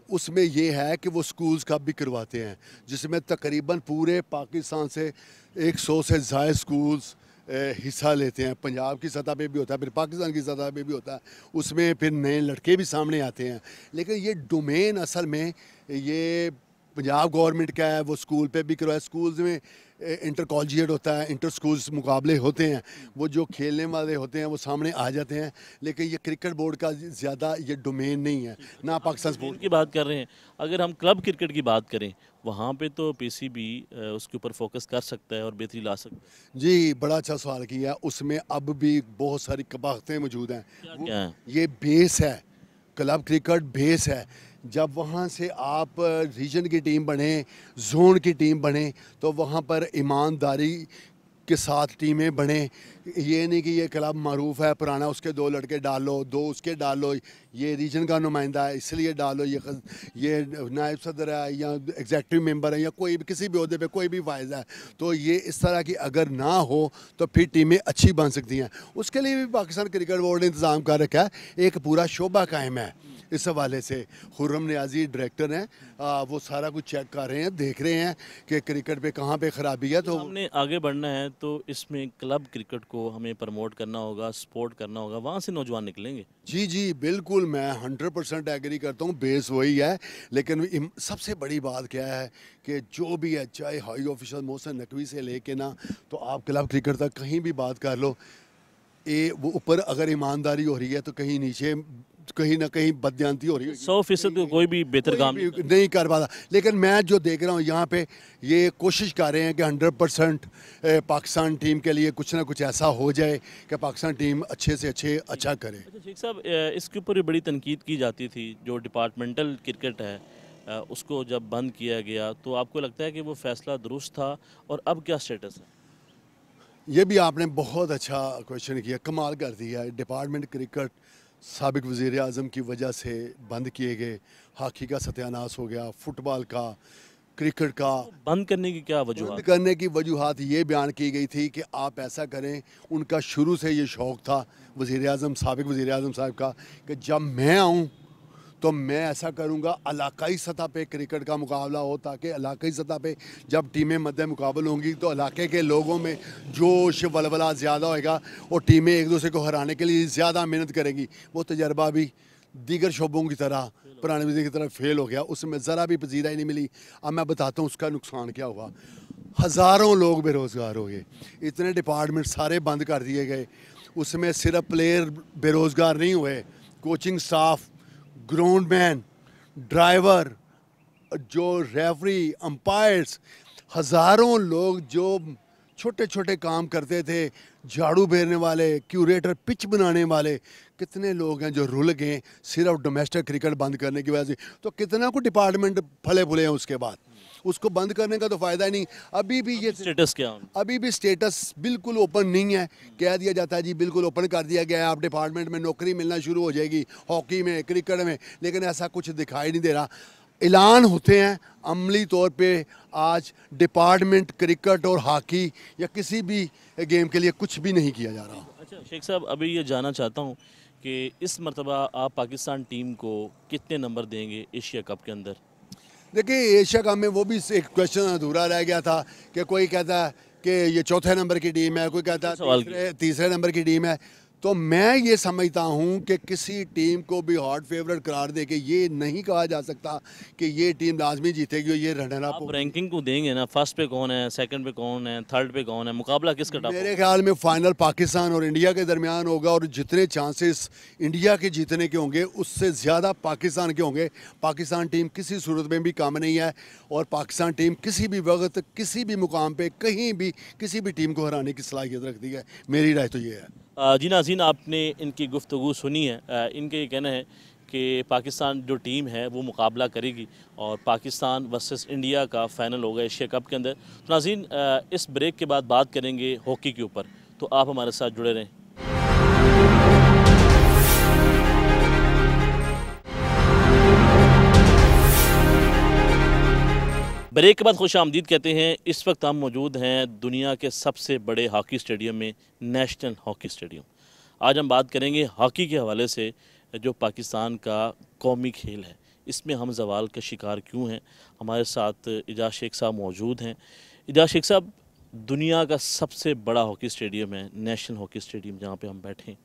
S2: उसमें ये है कि वो स्कूल्स कप भी करवाते हैं, जिसमें तकरीबन पूरे पाकिस्तान से 100 से ज़ायद स्कूल्स हिस्सा लेते हैं। पंजाब की सतह पे भी होता है, फिर पाकिस्तान की सतह पे भी होता है, उसमें फिर नए लड़के भी सामने आते हैं। लेकिन ये डोमेन असल में ये पंजाब गवर्नमेंट का है, वो स्कूल पे भी करवाया। स्कूल्स में इंटर कॉलेजिएट होता है, इंटर स्कूल्स मुकाबले होते हैं, वो जो खेलने वाले होते हैं वो सामने आ जाते हैं, लेकिन ये क्रिकेट बोर्ड का ज़्यादा ये डोमेन नहीं है ना पाकिस्तान स्पोर्ट्स
S1: की बात कर रहे हैं। अगर हम क्लब क्रिकेट की बात करें, वहाँ पे तो पीसीबी उसके ऊपर फोकस कर सकता है और बेहतरी ला सकता है।
S2: जी, बड़ा अच्छा सवाल किया। उसमें अब भी बहुत सारी कबाहतें मौजूद हैं।
S1: क्या है?
S2: ये बेस है, क्लब क्रिकेट बेस है। जब वहाँ से आप रीजन की टीम बने, जोन की टीम बने, तो वहाँ पर ईमानदारी के साथ टीमें बने। ये नहीं कि ये क्लब मरूफ है पुराना, उसके 2 लड़के डालो, 2 उसके डालो, ये रीजन का नुमाइंदा है इसलिए डालो, ये नायब सदर है या एग्जेक्टिव मेंबर है या कोई भी किसी भी ओहदे पे कोई भी फायद है, तो ये इस तरह की अगर ना हो तो फिर टीमें अच्छी बन सकती हैं। उसके लिए भी पाकिस्तान क्रिकेट बोर्ड ने इंतज़ाम कर रखा है, एक पूरा शोबा कायम है। इस हवाले से खुर्रम नियाजी डायरेक्टर हैं, वो सारा कुछ चेक कर रहे हैं, देख रहे हैं कि क्रिकेट पे कहाँ पे ख़राबी है। तो
S1: हमने आगे बढ़ना है तो इसमें क्लब क्रिकेट को हमें प्रमोट करना होगा, सपोर्ट करना होगा, वहाँ से नौजवान निकलेंगे।
S2: जी बिल्कुल, मैं 100% एग्री करता हूँ, बेस वही है। लेकिन सबसे बड़ी बात क्या है कि जो भी है, चाहे हाई ऑफिसर मोहसिन नकवी से लेके ना, तो आप क्लब क्रिकेट तक कहीं भी बात कर लो, वो ऊपर अगर ईमानदारी हो रही है तो कहीं नीचे कहीं ना कहीं बदयांती हो रही है।
S1: 100% तो कोई भी बेहतर काम
S2: नहीं कर पाता। लेकिन मैं जो देख रहा हूँ यहाँ पे, ये कोशिश कर रहे हैं कि 100% पाकिस्तान टीम के लिए कुछ ना कुछ ऐसा हो जाए कि पाकिस्तान टीम अच्छे से अच्छा करे।
S1: अच्छा शेख साहब, इसके ऊपर भी बड़ी तनकीद की जाती थी, जो डिपार्टमेंटल क्रिकेट है उसको जब बंद किया गया, तो आपको लगता है कि वो फैसला दुरुस्त था, और अब क्या स्टेटस है?
S2: ये भी आपने बहुत अच्छा क्वेश्चन किया, कमाल कर दिया है। डिपार्टमेंट क्रिकेट साबिक वज़ीर आज़म की वजह से बंद किए गए, हॉकी का सत्यानाश हो गया, फुटबॉल का, क्रिकेट का।
S1: बंद करने की क्या वजह?
S2: बंद करने की वजूहत ये बयान की गई थी कि आप ऐसा करें, उनका शुरू से ये शौक़ था वज़ीर आज़म, साबिक वज़ीर आज़म साहब का, कि जब मैं आऊँ तो मैं ऐसा करूंगा इलाकाई सतह पे क्रिकेट का मुकाबला हो, ताकि इलाकाई सतह पे जब टीमें मद्दे मुकाबल होंगी तो इलाके के लोगों में जोश वलवला ज़्यादा होएगा और टीमें एक दूसरे को हराने के लिए ज़्यादा मेहनत करेंगी। वो तजर्बा भी दीगर शोबों की तरह, पुराने वज़ीर की तरह फेल हो गया, उसमें ज़रा भी पजीरा ही नहीं मिली। अब मैं बताता हूँ उसका नुकसान क्या हुआ। हज़ारों लोग बेरोज़गार हो गए, इतने डिपार्टमेंट सारे बंद कर दिए गए। उसमें सिर्फ प्लेयर बेरोज़गार नहीं हुए, coaching staff, ground man, driver, जो रेफरी, अंपायर्स, हज़ारों लोग जो छोटे छोटे काम करते थे, झाड़ू फेरने वाले, क्यूरेटर, पिच बनाने वाले, कितने लोग हैं जो रुल गए सिर्फ डोमेस्टिक क्रिकेट बंद करने की वजह से। तो कितना को डिपार्टमेंट फले फूले हैं उसके बाद, उसको बंद करने का तो फ़ायदा ही नहीं। अभी भी ये
S1: स्टेटस क्या है?
S2: अभी भी स्टेटस बिल्कुल ओपन नहीं है। कह दिया जाता है जी बिल्कुल ओपन कर दिया गया है, आप डिपार्टमेंट में नौकरी मिलना शुरू हो जाएगी, हॉकी में, क्रिकेट में, लेकिन ऐसा कुछ दिखाई नहीं दे रहा। ऐलान होते हैं, अमली तौर पे आज डिपार्टमेंट क्रिकेट और हॉकी या किसी भी गेम के लिए कुछ भी नहीं किया जा रहा।
S1: अच्छा शेख साहब, अभी ये जानना चाहता हूँ कि इस मरतबा आप पाकिस्तान टीम को कितने नंबर देंगे एशिया कप के अंदर?
S2: देखिए, एशिया कप में वो भी एक क्वेश्चन अधूरा रह गया था कि कोई कहता है कि ये चौथे नंबर की टीम है, कोई कहता है तीसरे नंबर की टीम है। तो मैं ये समझता हूँ कि किसी टीम को भी हॉट फेवरेट करार दे के ये नहीं कहा जा सकता कि ये टीम लाजमी जीतेगी और ये रनर अप।
S1: आप रैंकिंग को देंगे ना, फर्स्ट पे कौन है, सेकंड पे कौन है, थर्ड पे कौन है, मुकाबला किसका टफ?
S2: मेरे ख्याल में फाइनल पाकिस्तान और इंडिया के दरमियान होगा, और जितने चांसेस इंडिया के जीतने के होंगे उससे ज़्यादा पाकिस्तान के होंगे। पाकिस्तान टीम किसी सूरत में भी कम नहीं है, और पाकिस्तान टीम किसी भी वक्त किसी भी मुकाम पे कहीं भी किसी भी टीम को हराने की सलाहियत रखती है। मेरी राय तो ये है।
S1: जी नाज़रीन, आपने इनकी गुफ्तगू सुनी है। इनके ये कहना है कि पाकिस्तान जो टीम है वो मुकाबला करेगी और पाकिस्तान वर्सेस इंडिया का फ़ाइनल होगा एशिया कप के अंदर। तो नाज़रीन, इस ब्रेक के बाद बात करेंगे हॉकी के ऊपर, तो आप हमारे साथ जुड़े रहें। ब्रेक के बाद खुश आमदीद कहते हैं। इस वक्त हम मौजूद हैं दुनिया के सबसे बड़े हॉकी स्टेडियम में, नेशनल हॉकी स्टेडियम। आज हम बात करेंगे हॉकी के हवाले से, जो पाकिस्तान का कौमी खेल है, इसमें हम ज़वाल का शिकार क्यों हैं। हमारे साथ इजाज़ शेख साहब मौजूद हैं। इजाज़ शेख साहब, दुनिया का सबसे बड़ा हॉकी स्टेडियम है नेशनल हॉकी स्टेडियम, जहाँ पे हम बैठे हैं,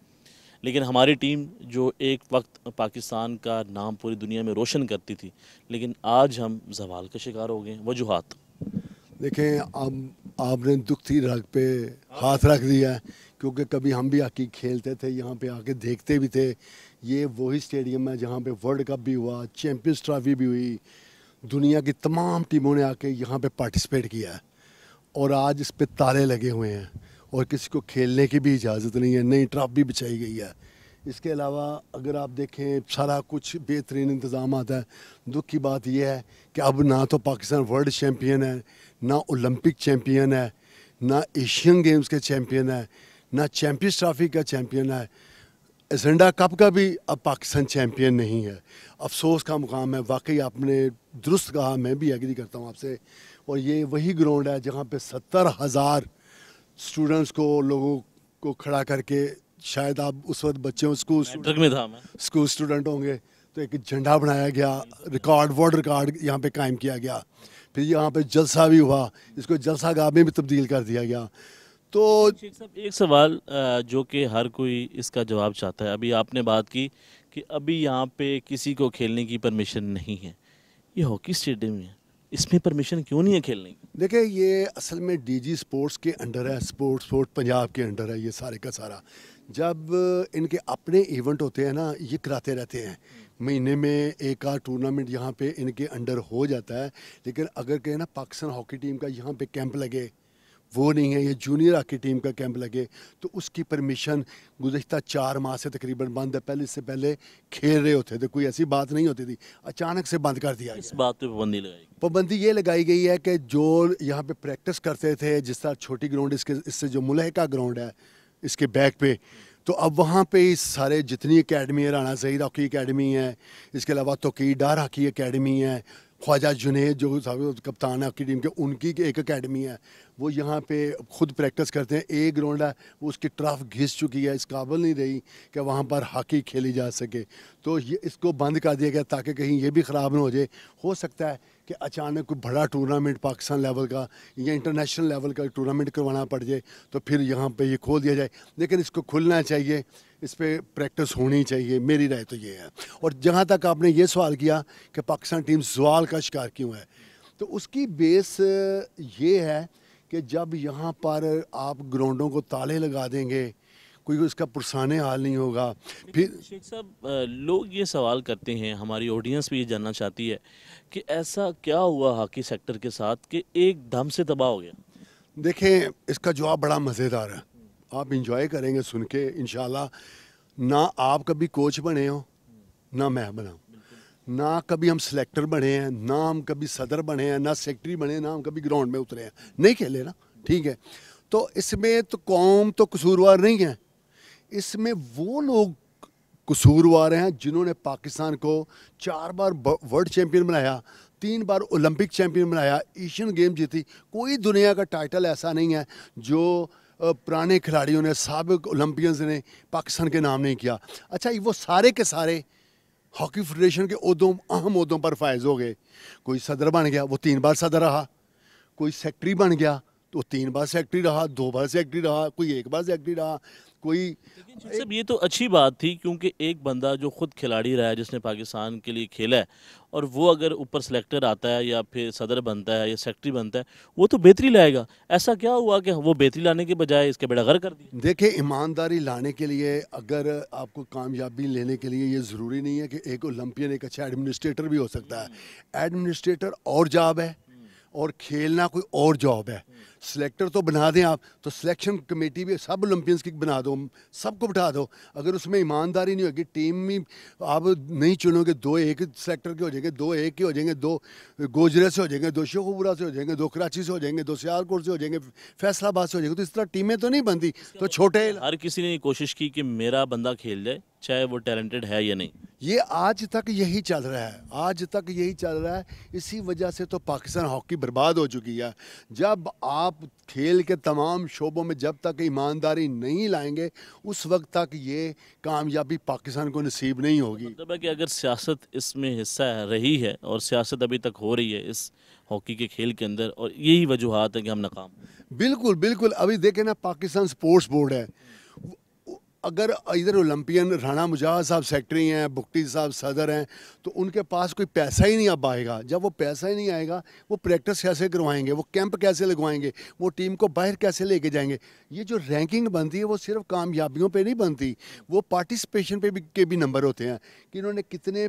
S1: लेकिन हमारी टीम जो एक वक्त पाकिस्तान का नाम पूरी दुनिया में रोशन करती थी, लेकिन आज हम ज़वाल का शिकार हो गए। वजूहात
S2: देखें, अब आपने दुखती रग पे हाथ रख दिया है, क्योंकि कभी हम भी हॉकी खेलते थे, यहाँ पे आके देखते भी थे। ये वही स्टेडियम है जहाँ पे वर्ल्ड कप भी हुआ, चैम्पियंस ट्रॉफी भी हुई, दुनिया की तमाम टीमों ने आके यहाँ पे पार्टिसिपेट किया है, और आज इस पे ताले लगे हुए हैं और किसी को खेलने की भी इजाज़त नहीं है, नई ट्रॉफी बिछाई गई है। इसके अलावा अगर आप देखें सारा कुछ बेहतरीन इंतज़ाम आता है। दुख की बात यह है कि अब ना तो पाकिस्तान वर्ल्ड चैम्पियन है, ना ओलंपिक चैम्पियन है, ना एशियन गेम्स के चैम्पियन है, ना चैम्पियंस ट्रॉफी का चैम्पियन है। एजेंडा कप का भी अब पाकिस्तान चैम्पियन नहीं है। अफसोस का मुकाम है। वाकई आपने दुरुस्त कहा, मैं भी एग्री करता हूँ आपसे। और ये वही ग्राउंड है जहाँ पे 70,000 स्टूडेंट्स को, लोगों को खड़ा करके, शायद आप उस वक्त बच्चे हो,
S1: मैट्रिक में था मैं।
S2: स्कूल स्टूडेंट होंगे, तो एक झंडा बनाया गया, रिकॉर्ड, वर्ल्ड रिकॉर्ड यहाँ पे कायम किया गया। फिर यहाँ पे जलसा भी हुआ, इसको जलसा गाह में भी तब्दील कर दिया गया। तो
S1: शेख साहब, एक सवाल जो कि हर कोई इसका जवाब चाहता है। अभी आपने बात की कि अभी यहाँ पे किसी को खेलने की परमिशन नहीं है। ये हॉकी स्टेडियम है, इसमें परमिशन क्यों नहीं है खेलने की?
S2: देखिए, ये असल में डीजी स्पोर्ट्स के अंडर है, स्पोर्ट पंजाब के अंडर है ये सारे का सारा। जब इनके अपने इवेंट होते हैं ना, ये कराते रहते हैं। महीने में एक आध टूर्नामेंट यहाँ पे इनके अंडर हो जाता है। लेकिन अगर कहें ना पाकिस्तान हॉकी टीम का यहाँ पे कैंप लगे, वो नहीं है। ये जूनियर हॉकी टीम का कैंप लगे तो उसकी परमिशन गुज़श्ता 4 माह से तकरीबन बंद है। पहले, इससे पहले खेल रहे होते थे, कोई ऐसी बात नहीं होती थी, अचानक से बंद कर दिया
S1: इस
S2: गया।
S1: बात पे पाबंदी लगाई?
S2: पाबंदी ये लगाई गई है कि जो यहाँ पे प्रैक्टिस करते थे, जिस तरह छोटी ग्राउंड इससे जो मुलहका ग्राउंड है इसके बैक पे, तो अब वहाँ पे इस सारे जितनी अकेडमी है, राना ज़हीर हॉकी अकेडमी है, इसके अलावा तोकीर डार हॉकी अकेडमी है, ख्वाजा जुनैद जो कप्तान है हॉकी टीम के, उनकी एक अकेडमी है, वो यहाँ पे खुद प्रैक्टिस करते हैं। एक ग्राउंड है वो उसकी ट्रफ घिस चुकी है, इस काबिल नहीं रही कि वहाँ पर हॉकी खेली जा सके। तो ये इसको बंद कर दिया गया ताकि कहीं ये भी ख़राब ना हो जाए। हो सकता है कि अचानक कोई बड़ा टूर्नामेंट पाकिस्तान लेवल का या इंटरनेशनल लेवल का टूर्नामेंट करवाना पड़ जाए तो फिर यहाँ पे ये खोल दिया जाए। लेकिन इसको खुलना चाहिए, इस पर प्रैक्टिस होनी चाहिए, मेरी राय तो ये है। और जहाँ तक आपने ये सवाल किया कि पाकिस्तान टीम ज़वाल का शिकार क्यों है, तो उसकी बेस ये है कि जब यहाँ पर आप ग्राउंडों को ताले लगा देंगे, कोई उसका पुरसाने हाल नहीं होगा। फिर
S1: शेख साहब, लोग ये सवाल करते हैं, हमारी ऑडियंस भी ये जानना चाहती है कि ऐसा क्या हुआ हॉकी सेक्टर के साथ कि एकदम से तबाह हो गया?
S2: देखें, इसका जवाब बड़ा मज़ेदार है, आप इंजॉय करेंगे सुन के इंशाल्लाह। ना आप कभी कोच बने हो, ना मैं बना, ना कभी हम सिलेक्टर बने हैं, ना हम कभी सदर बने हैं, ना सेक्रेटरी बने हैं, ना हम कभी ग्राउंड में उतरे हैं, नहीं खेले ना, ठीक है। तो इसमें तो कौम तो कसूरवार नहीं है, इसमें वो लोग कसूरवार हैं जिन्होंने पाकिस्तान को 4 बार वर्ल्ड चैम्पियन बनाया, 3 बार ओलंपिक चैम्पियन बनाया, एशियन गेम जीती। कोई दुनिया का टाइटल ऐसा नहीं है जो पुराने खिलाड़ियों ने, साबिक ओलंपियंस ने पाकिस्तान के नाम नहीं किया। अच्छा, वो सारे के सारे हॉकी फेडरेशन के ओहदों, अहम ओहदों पर फायज हो गए। कोई सदर बन गया, वो 3 बार सदर रहा। कोई सेक्रेटरी बन गया तो 3 बार सेक्रेटरी रहा, 2 बार सेक्रेटरी रहा, कोई 1 बार सेक्रेटरी रहा, कोई।
S1: सब ये तो अच्छी बात थी क्योंकि एक बंदा जो खुद खिलाड़ी रहा है, जिसने पाकिस्तान के लिए खेला है, और वो अगर ऊपर सेलेक्टर आता है या फिर सदर बनता है या सेक्रेटरी बनता है, वो तो बेहतरी लाएगा। ऐसा क्या हुआ कि वो बेहतरी लाने के बजाय इसके बेड़ागर कर दिया?
S2: देखिए, ईमानदारी लाने के लिए, अगर आपको कामयाबी लेने के लिए, ये ज़रूरी नहीं है कि एक ओलंपियन एक अच्छा एडमिनिस्ट्रेटर भी हो सकता है। एडमिनिस्ट्रेटर और जॉब है और खेलना कोई और जॉब है। सिलेक्टर तो बना दें आप, तो सिलेक्शन कमेटी भी सब ओलंपियंस की बना दो, सबको बिठा दो। अगर उसमें ईमानदारी नहीं होगी, टीम में आप नहीं चुनोगे, 2 एक सेक्टर के हो जाएंगे, 2 एक के हो जाएंगे, 2 गोजरे से हो जाएंगे, 2 शेखुपुरा से हो जाएंगे, 2 कराची से हो जाएंगे, 2 सियालकोट से हो जाएंगे, फैसलाबाद से हो जाएंगे। तो इस तरह टीमें तो नहीं बनती। तो छोटे,
S1: हर किसी ने कोशिश की कि मेरा बंदा खेल जाए, चाहे वो टैलेंटेड है या नहीं।
S2: ये आज तक यही चल रहा है, आज तक यही चल रहा है। इसी वजह से तो पाकिस्तान हॉकी बर्बाद हो चुकी है। जब आप खेल के तमाम शोबों में जब तक ईमानदारी नहीं लाएंगे, उस वक्त तक ये कामयाबी पाकिस्तान को नसीब नहीं होगी।
S1: मतलब है कि अगर सियासत इसमें हिस्सा रही है, और सियासत अभी तक हो रही है इस हॉकी के खेल के अंदर, और यही वजूहात है कि हम नाकाम।
S2: बिल्कुल बिल्कुल। अभी देखें ना, पाकिस्तान स्पोर्ट्स बोर्ड है, अगर इधर ओलंपियन राणा मुजाहिद साहब सेक्रेटरी हैं, बुख्ती साहब सदर हैं, तो उनके पास कोई पैसा ही नहीं अब आएगा। जब वो पैसा ही नहीं आएगा, वो प्रैक्टिस कैसे करवाएंगे, वो कैंप कैसे लगवाएंगे, वो टीम को बाहर कैसे लेके जाएंगे। ये जो रैंकिंग बनती है वो सिर्फ कामयाबियों पे नहीं बनती, वो पार्टिसिपेशन पे भी नंबर होते हैं कि इन्होंने कितने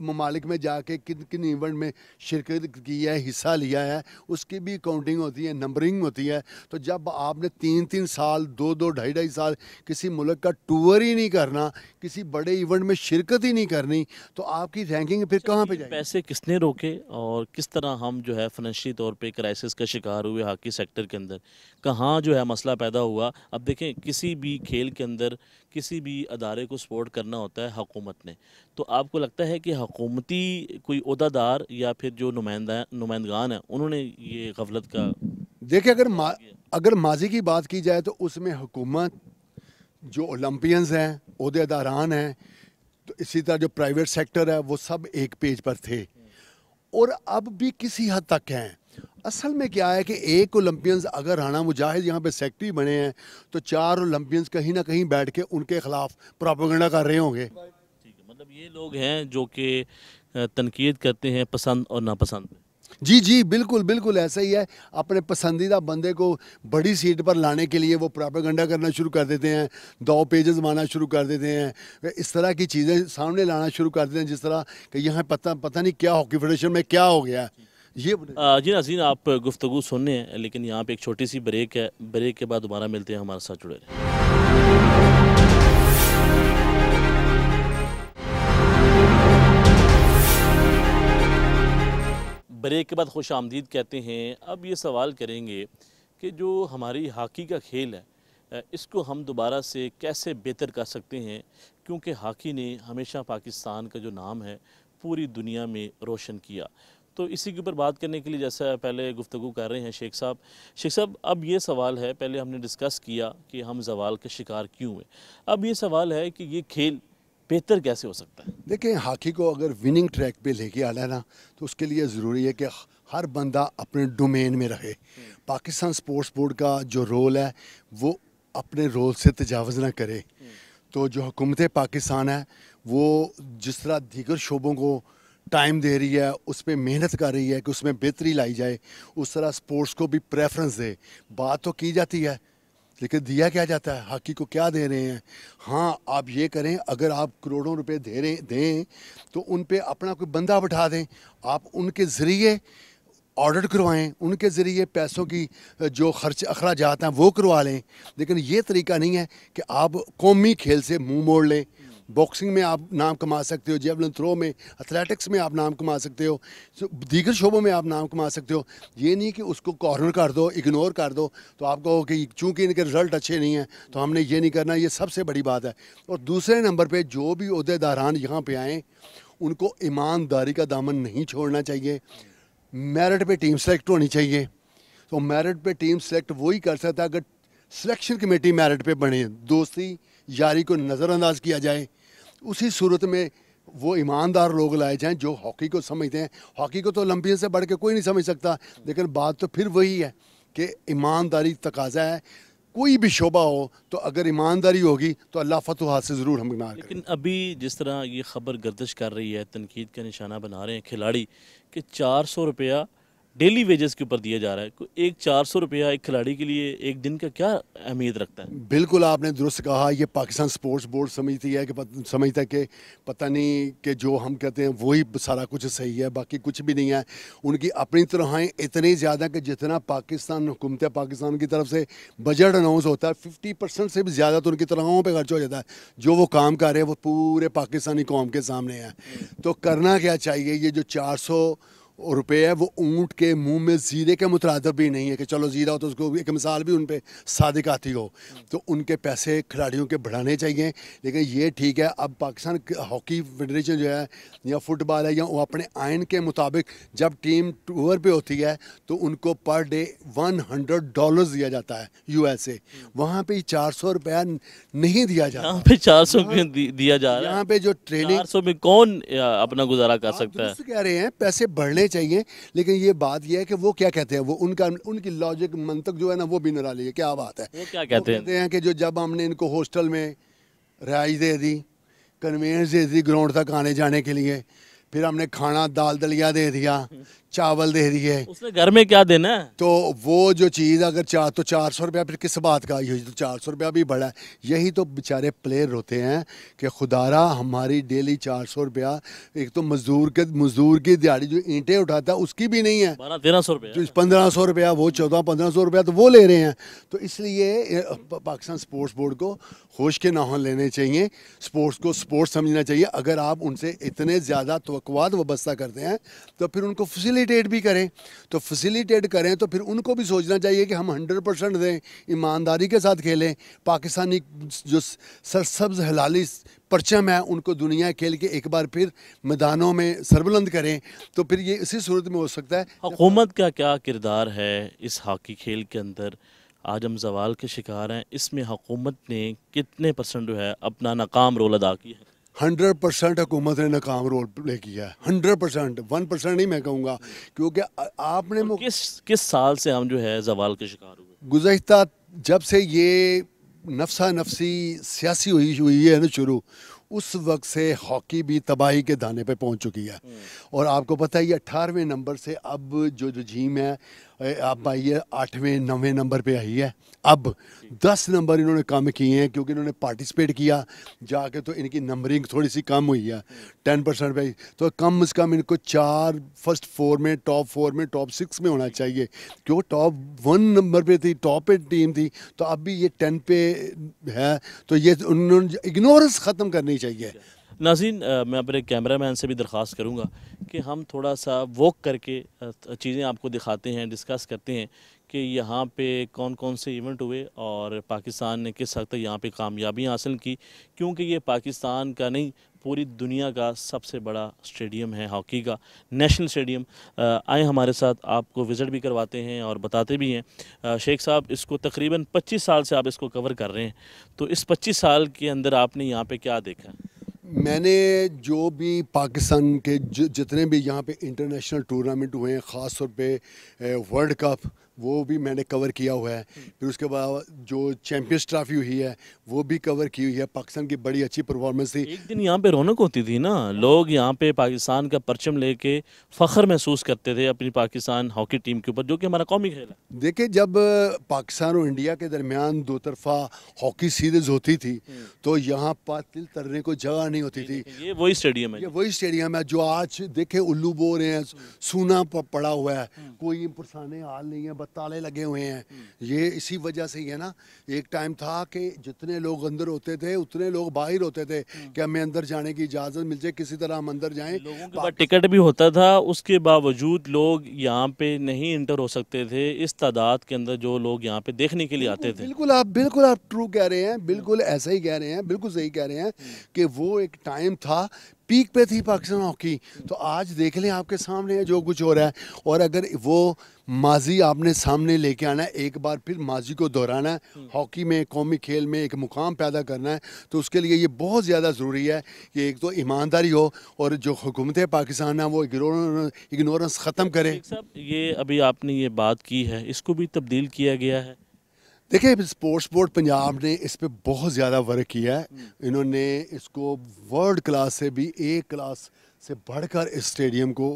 S2: ममालिक में जाके किन किन इवेंट में शिरकत की है, हिस्सा लिया है, उसकी भी काउंटिंग होती है, नंबरिंग होती है। तो जब आपने 3-3 साल, 2-2, 2.5-2.5 साल किसी मुल्क का टूर ही नहीं करना, किसी बड़े इवेंट में शिरकत ही नहीं करनी, तो आपकी रैंकिंग फिर कहाँ पे जाएगी?
S1: पैसे किसने रोके और किस तरह हम जो है फाइनेंशियली तौर पे क्राइसिस का शिकार हुए हॉकी सेक्टर के अंदर, कहाँ जो है मसला पैदा हुआ? अब देखें, किसी भी खेल के अंदर किसी भी अदारे को सपोर्ट करना होता है हुकूमत ने, तो आपको लगता है कि हुकूमती कोई ओहदादार या फिर जो नुमाइंदगान हैं उन्होंने ये गफलत का?
S2: देखिए, अगर माजी की बात की जाए तो उसमें हुकूमत, जो ओलंपियंस हैं, ओहदेदारान हैं, तो इसी तरह जो प्राइवेट सेक्टर है, वो सब एक पेज पर थे और अब भी किसी हद तक हैं। असल में क्या है कि एक ओलंपियंस अगर राना मुजाहिद यहाँ पे सेक्रेटरी बने हैं तो 4 ओलंपियंस कहीं ना कहीं बैठ के उनके खिलाफ प्रोपेगेंडा कर रहे होंगे।
S1: ठीक है, मतलब ये लोग हैं जो कि तनकीद करते हैं पसंद और नापसंद पे।
S2: जी जी, बिल्कुल बिल्कुल ऐसा ही है। अपने पसंदीदा बंदे को बड़ी सीट पर लाने के लिए वो प्रोपेगेंडा करना शुरू कर देते हैं, 2 पेजेस मारना शुरू कर देते हैं, इस तरह की चीज़ें सामने लाना शुरू कर देते हैं, जिस तरह कि यहाँ पता नहीं क्या हॉकी फेडरेशन में क्या हो गया है ये।
S1: जी नाज़रीन, आप गुफ्तगू सुनने हैं, लेकिन यहाँ पे एक छोटी सी ब्रेक है। ब्रेक के बाद दोबारा मिलते हैं, हमारे साथ जुड़े रहें। ब्रेक के बाद खुश आमदीद कहते हैं। अब ये सवाल करेंगे कि जो हमारी हॉकी का खेल है, इसको हम दोबारा से कैसे बेहतर कर सकते हैं, क्योंकि हॉकी ने हमेशा पाकिस्तान का जो नाम है पूरी दुनिया में रोशन किया। तो इसी के ऊपर बात करने के लिए जैसा पहले गुफ्तगू कर रहे हैं शेख साहब, अब ये सवाल है, पहले हमने डिस्कस किया कि हम जवाल के शिकार क्यों हुए, अब ये सवाल है कि ये खेल बेहतर कैसे हो सकता है?
S2: देखिए, हॉकी को अगर विनिंग ट्रैक पे लेके आना है ना, तो उसके लिए ज़रूरी है कि हर बंदा अपने डोमेन में रहे। पाकिस्तान स्पोर्ट्स बोर्ड का जो रोल है वो अपने रोल से तजावज़ ना करे। तो जो हुकूमत पाकिस्तान है वो जिस तरह दीगर शोबों को टाइम दे रही है, उस पर मेहनत कर रही है कि उसमें बेहतरी लाई जाए, उस तरह स्पोर्ट्स को भी प्रेफरेंस दे। बात तो की जाती है, लेकिन दिया क्या जाता है? हॉकी को क्या दे रहे हैं? हाँ, आप ये करें, अगर आप करोड़ों रुपए दें तो उन पे अपना कोई बंदा बिठा दें, आप उनके ज़रिए ऑडिट करवाएं, उनके ज़रिए पैसों की जो खर्च अखराजात हैं वो करवा लें। लेकिन ये तरीका नहीं है कि आप कौमी खेल से मुंह मोड़ लें। बॉक्सिंग में आप नाम कमा सकते हो, जेवलिन थ्रो में, एथलेटिक्स में आप नाम कमा सकते हो, दीगर शोबों में आप नाम कमा सकते हो। ये नहीं कि उसको कॉर्नर कर दो, इग्नोर कर दो, तो आप कहो कि चूंकि इनके रिज़ल्ट अच्छे नहीं हैं तो हमने ये नहीं करना। ये सबसे बड़ी बात है। और दूसरे नंबर पे जो भी ओहदेदारान यहाँ पे आएँ उनको ईमानदारी का दामन नहीं छोड़ना चाहिए। मेरिट पे टीम सेलेक्ट होनी चाहिए। तो मेरिट पे टीम सेलेक्ट वही कर सकता है अगर सिलेक्शन कमेटी मेरिट पे बने, दोस्ती यारी को नज़रअंदाज किया जाए। उसी सूरत में वो ईमानदार लोग लाए जाएं जो हॉकी को समझते हैं। हॉकी को तो ओलंपियन से बढ़ के कोई नहीं समझ सकता, लेकिन बात तो फिर वही है कि ईमानदारी तकाजा है। कोई भी शोबा हो तो अगर ईमानदारी होगी तो अल्लाह फतह से ज़रूर हम ना।
S1: लेकिन अभी जिस तरह ये ख़बर गर्दिश कर रही है, तनकीद का निशाना बना रहे हैं खिलाड़ी कि 400 रुपया डेली वेजेस के ऊपर दिया जा रहा है। एक 400 रुपया एक खिलाड़ी के लिए एक दिन का क्या अहमियत रखता है?
S2: बिल्कुल आपने दुरुस्त कहा। ये पाकिस्तान स्पोर्ट्स बोर्ड समझती है कि समझता है कि पता नहीं कि जो हम कहते हैं वही सारा कुछ सही है, बाकी कुछ भी नहीं है। उनकी अपनी तनख्वाहें इतनी ज़्यादा कि जितना पाकिस्तान हुकूमत पाकिस्तान की तरफ से बजट अनाउंस होता है 50% से भी ज़्यादा तो उनकी तनख्वाहों पर खर्च हो जाता है। जो वो काम कर रहे हैं वो पूरे पाकिस्तानी कौम के सामने है। तो करना क्या चाहिए? ये जो 400 रुपये है वो ऊँट के मुंह में ज़ीरे के मुतरादर भी नहीं है कि चलो ज़ीरा हो तो उसको एक मिसाल भी उन पे सादिक आती हो। तो उनके पैसे खिलाड़ियों के बढ़ाने चाहिए। लेकिन ये ठीक है, अब पाकिस्तान हॉकी फेडरेशन जो है या फुटबॉल है, या वो अपने आइन के मुताबिक जब टीम टूर पे होती है तो उनको पर डे $100 दिया जाता है USA। वहाँ पे 400 रुपया नहीं दिया जाता।
S1: यहाँ पे 400 दिया जा रहा है।
S2: यहाँ पे जो ट्रेनिंग
S1: 400 में कौन अपना गुजारा कर सकता है?
S2: कह रहे हैं पैसे बढ़ने चाहिए। लेकिन ये बात ये है कि वो क्या कहते हैं, वो उनकी लॉजिक मंतक जो है ना वो भी निराली है। क्या बात है?
S1: वो क्या कहते
S2: हैं कि जो जब हमने इनको हॉस्टल में रिहाइश दे दी, कन्वेंस दे दी ग्राउंड तक आने जाने के लिए, फिर हमने खाना दाल दलिया दे दिया, चावल दे रही है,
S1: उसने घर में क्या देना है?
S2: तो वो जो चीज़ अगर 400 रुपया, फिर किस बात का, ये तो 400 रुपया भी बड़ा है। यही तो बेचारे प्लेयर होते हैं कि खुदारा हमारी डेली 400 रुपया, एक तो मजदूर की दिहाड़ी जो ईंटें उठाता है उसकी भी नहीं है,
S1: 1200-1300 रुपये
S2: जो 1500 रुपया, वो 1400-1500 रुपया तो वो ले रहे हैं। तो इसलिए पाकिस्तान स्पोर्ट्स बोर्ड को होश के नौहन लेने चाहिए, स्पोर्ट्स को स्पोर्ट्स समझना चाहिए। अगर आप उनसे इतने ज़्यादा तवक्कुआत वाबस्ता करते हैं तो फिर उनको फैसिलिटेट भी करें, तो फैसिलिटेट करें तो फिर उनको भी सोचना चाहिए कि हम 100% दें, ईमानदारी के साथ खेलें। पाकिस्तानी जो सरसब्ज हलाली परचम है उनको दुनिया खेल के एक बार फिर मैदानों में सरबुलंद करें, तो फिर ये इसी सूरत में हो सकता है।
S1: हुकूमत का क्या किरदार है इस हॉकी खेल के अंदर? आज हम जवाल के शिकार हैं, इसमें हुकूमत ने कितने % जो है अपना नाकाम रोल अदा किया है?
S2: 100% हुकूमत ने नाकाम रोल प्ले किया है, 100%, 1% नहीं मैं कहूँगा, क्योंकि आपने
S1: और किस साल से हम जो है जवाल के शिकार हुए?
S2: गुज़श्ता जब से ये नफसा नफसी सियासी हुई है ना शुरू, उस वक्त से हॉकी भी तबाही के दाने पे पहुंच चुकी है। और आपको पता है ये 18वें नंबर से अब जो रजीम है अब आई है 8वें 9वें नंबर पे आई है। अब 10 नंबर इन्होंने कम किए हैं क्योंकि इन्होंने पार्टिसिपेट किया जाके, तो इनकी नंबरिंग थोड़ी सी कम हुई है 10% पे। तो कम से कम इनको 4 फर्स्ट 4 में, टॉप 4 में, टॉप 6 में होना चाहिए, क्योंकि टॉप 1 नंबर पे थी, टॉप पे टीम थी, तो अब भी ये 10 पे है। तो ये उन्होंने इग्नोरेंस ख़त्म करनी चाहिए।
S1: नाज़रीन, मैं अपने कैमरामैन से भी दरख्वास्त करूंगा कि हम थोड़ा सा वॉक करके चीज़ें आपको दिखाते हैं, डिस्कस करते हैं कि यहाँ पे कौन कौन से इवेंट हुए और पाकिस्तान ने किस हद तक यहाँ पे कामयाबियाँ हासिल की, क्योंकि ये पाकिस्तान का नहीं पूरी दुनिया का सबसे बड़ा स्टेडियम है हॉकी का, नेशनल स्टेडियम। आए हमारे साथ, आपको विज़िट भी करवाते हैं और बताते भी हैं। शेख साहब, इसको तकरीबन 25 साल से आप इसको कवर कर रहे हैं, तो इस 25 साल के अंदर आपने यहाँ पे क्या देखा?
S2: मैंने जो भी पाकिस्तान के जितने भी यहाँ पे इंटरनेशनल टूर्नामेंट हुए हैं, ख़ास तौर पे वर्ल्ड कप, वो भी मैंने कवर किया हुआ है। फिर उसके बाद जो चैम्पियंस ट्रॉफी हुई है वो भी कवर की हुई है। पाकिस्तान की बड़ी अच्छी परफॉर्मेंस थी।
S1: एक दिन यहाँ पे रौनक होती थी ना, लोग यहाँ पे पाकिस्तान का परचम लेके फ़ख्र महसूस करते थे अपनी पाकिस्तान हॉकी टीम के ऊपर, जो कि हमारा कौमी खेल है।
S2: देखिए, जब पाकिस्तान और इंडिया के दरमियान दो तरफा हॉकी सीरीज़ होती थी तो यहाँ पर तिल तरने को जगह नहीं होती थी।
S1: ये वही स्टेडियम है,
S2: ये वही स्टेडियम है जो आज देखे उल्लू बो रहे हैं, सूना पड़ा हुआ है, कोई पुरसाने हाल नहीं है, ताले लगे हुए हैं। ये इसी वजह से ही है ना। एक टाइम था कि जितने लोग अंदर होते थे उतने लोग बाहर होते थे कि हमें अंदर जाने की इजाज़त मिल जाए, किसी तरह हम अंदर जाएं।
S1: लोगों के पास टिकट भी होता था, उसके बावजूद लोग यहाँ पे नहीं इंटर हो सकते थे इस तादाद के अंदर जो लोग यहाँ पे देखने के लिए आते थे।
S2: बिल्कुल आप ट्रू कह रहे हैं, बिल्कुल ऐसा ही कह रहे हैं, बिल्कुल सही कह रहे हैं कि वो एक टाइम था, पीक पे थी पाकिस्तान हॉकी। तो आज देख लें आपके सामने है जो कुछ हो रहा है। और अगर वो माजी आपने सामने लेके आना है, एक बार फिर माजी को दोहराना है, हॉकी में, कौमी खेल में एक मुकाम पैदा करना है, तो उसके लिए ये बहुत ज़्यादा ज़रूरी है कि एक तो ईमानदारी हो और जो हुकूमत पाकिस्तान है वो इग्नोरेंस ख़त्म करे।
S1: साहब, ये अभी आपने ये बात की है, इसको भी तब्दील किया गया है।
S2: देखिए, स्पोर्ट्स बोर्ड पंजाब ने इस पे बहुत ज़्यादा वर्क किया है। इन्होंने इसको वर्ल्ड क्लास से भी एक क्लास से बढ़कर इस स्टेडियम को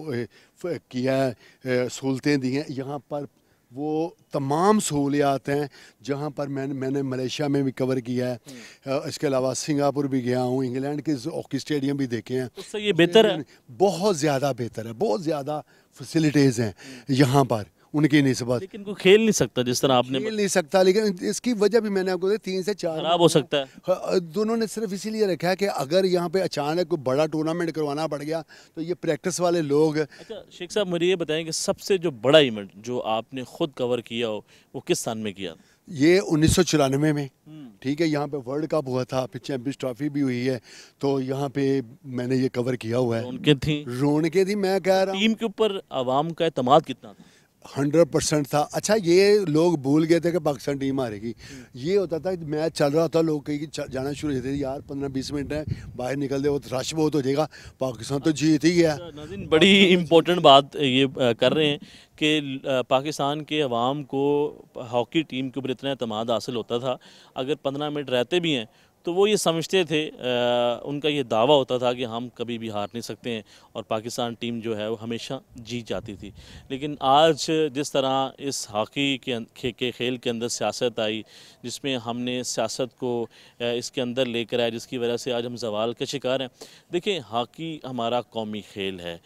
S2: किया है, सहूलतें दी हैं। यहाँ पर वो तमाम सहूलियात हैं जहाँ पर मैंने मलेशिया में भी कवर किया है। इसके अलावा सिंगापुर भी गया हूँ, इंग्लैंड के हॉकी स्टेडियम भी देखे हैं।
S1: उससे ये बेहतर है,
S2: बहुत ज़्यादा बेहतर है, बहुत ज़्यादा फैसिलिटीज़ हैं यहाँ पर उनकी निस्बत।
S1: लेकिन कोई खेल नहीं सकता जिस तरह आपने
S2: खेल नहीं सकता, लेकिन इसकी वजह भी मैंने आपको 3 से 4
S1: खराब हो सकता है।
S2: दोनों ने सिर्फ इसीलिए रखा है कि अगर यहाँ पे अचानक कोई बड़ा टूर्नामेंट करवाना पड़ गया तो ये प्रैक्टिस वाले लोग।
S1: अच्छा शेख साहब, मुझे ये बताएं कि सबसे जो बड़ा इवेंट जो आपने खुद कवर किया हो वो किस साल में किया?
S2: ये 1994 में, ठीक है, यहाँ पे वर्ल्ड कप हुआ था, फिर चैम्पियंस ट्रॉफी भी हुई है, तो यहाँ पे मैंने ये कवर किया हुआ है।
S1: रौनकें
S2: थी, मैं कह रहा हूँ।
S1: टीम के ऊपर आवाम का एतमाद कितना था?
S2: 100% था। अच्छा, ये लोग भूल गए थे कि पाकिस्तान टीम हारेगी। ये होता था मैच चल रहा था, लोग कहीं जाना शुरू होते थे, यार 15-20 मिनट है, बाहर निकल दे, वो रश बहुत हो जाएगा, पाकिस्तान तो जीत ही गया।
S1: नाज़रीन, बड़ी इम्पोर्टेंट बात ये कर रहे हैं कि पाकिस्तान के अवाम को हॉकी टीम के ऊपर इतना एतमाद हासिल होता था, अगर 15 मिनट रहते भी हैं तो वो ये समझते थे, उनका ये दावा होता था कि हम कभी भी हार नहीं सकते हैं और पाकिस्तान टीम जो है वो हमेशा जीत जाती थी। लेकिन आज जिस तरह इस हॉकी के खेल के अंदर सियासत आई, जिसमें हमने सियासत को इसके अंदर लेकर आए, जिसकी वजह से आज हम ज़वाल के शिकार हैं। देखिए, हॉकी हमारा कौमी खेल है,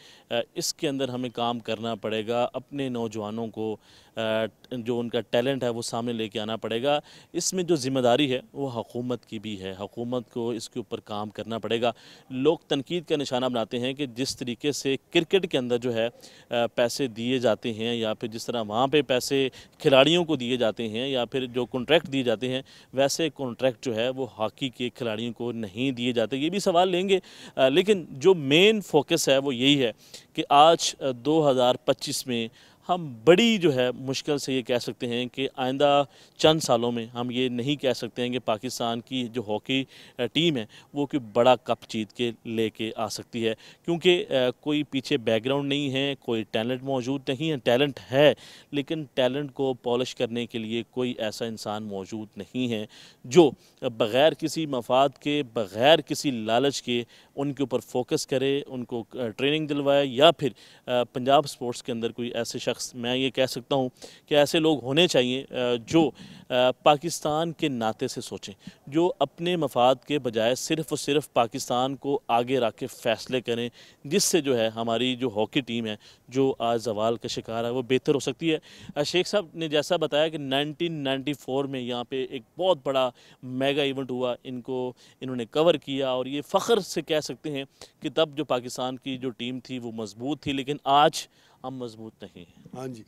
S1: इसके अंदर हमें काम करना पड़ेगा, अपने नौजवानों को जो उनका टैलेंट है वो सामने लेके आना पड़ेगा। इसमें जो ज़िम्मेदारी है वो हुकूमत की भी है, हुकूमत को इसके ऊपर काम करना पड़ेगा। लोग तनकीद का निशाना बनाते हैं कि जिस तरीके से क्रिकेट के अंदर जो है पैसे दिए जाते हैं, या फिर जिस तरह वहाँ पे पैसे खिलाड़ियों को दिए जाते हैं, या फिर जो कॉन्ट्रैक्ट दिए जाते हैं, वैसे कॉन्ट्रैक्ट जो है वो हॉकी के खिलाड़ियों को नहीं दिए जाते। ये भी सवाल लेंगे, लेकिन जो मेन फोकस है वो यही है कि आज 2025 में हम बड़ी जो है मुश्किल से ये कह सकते हैं कि आइंदा चंद सालों में हम ये नहीं कह सकते हैं कि पाकिस्तान की जो हॉकी टीम है वो कोई बड़ा कप जीत के लेके आ सकती है, क्योंकि कोई पीछे बैकग्राउंड नहीं है, कोई टैलेंट मौजूद नहीं है। टैलेंट है, लेकिन टैलेंट को पॉलिश करने के लिए कोई ऐसा इंसान मौजूद नहीं है जो बग़ैर किसी मफाद के, बग़ैर किसी लालच के उनके ऊपर फोकस करे, उनको ट्रेनिंग दिलवाए, या फिर पंजाब स्पोर्ट्स के अंदर कोई ऐसे शख्स, मैं ये कह सकता हूँ कि ऐसे लोग होने चाहिए जो पाकिस्तान के नाते से सोचें, जो अपने मफाद के बजाय सिर्फ़ और सिर्फ पाकिस्तान को आगे रख के फ़ैसले करें, जिससे जो है हमारी जो हॉकी टीम है जो आज ज़वाल का शिकार है वो बेहतर हो सकती है। शेख साहब ने जैसा बताया कि 1994 में यहाँ पे एक बहुत बड़ा मेगा इवेंट हुआ, इन्होंने कवर किया, और ये फ़ख्र से कह सकते हैं कि तब जो पाकिस्तान की जो टीम थी वो मज़बूत थी, लेकिन आज हम मज़बूत नहीं हैं।
S2: हाँ जी।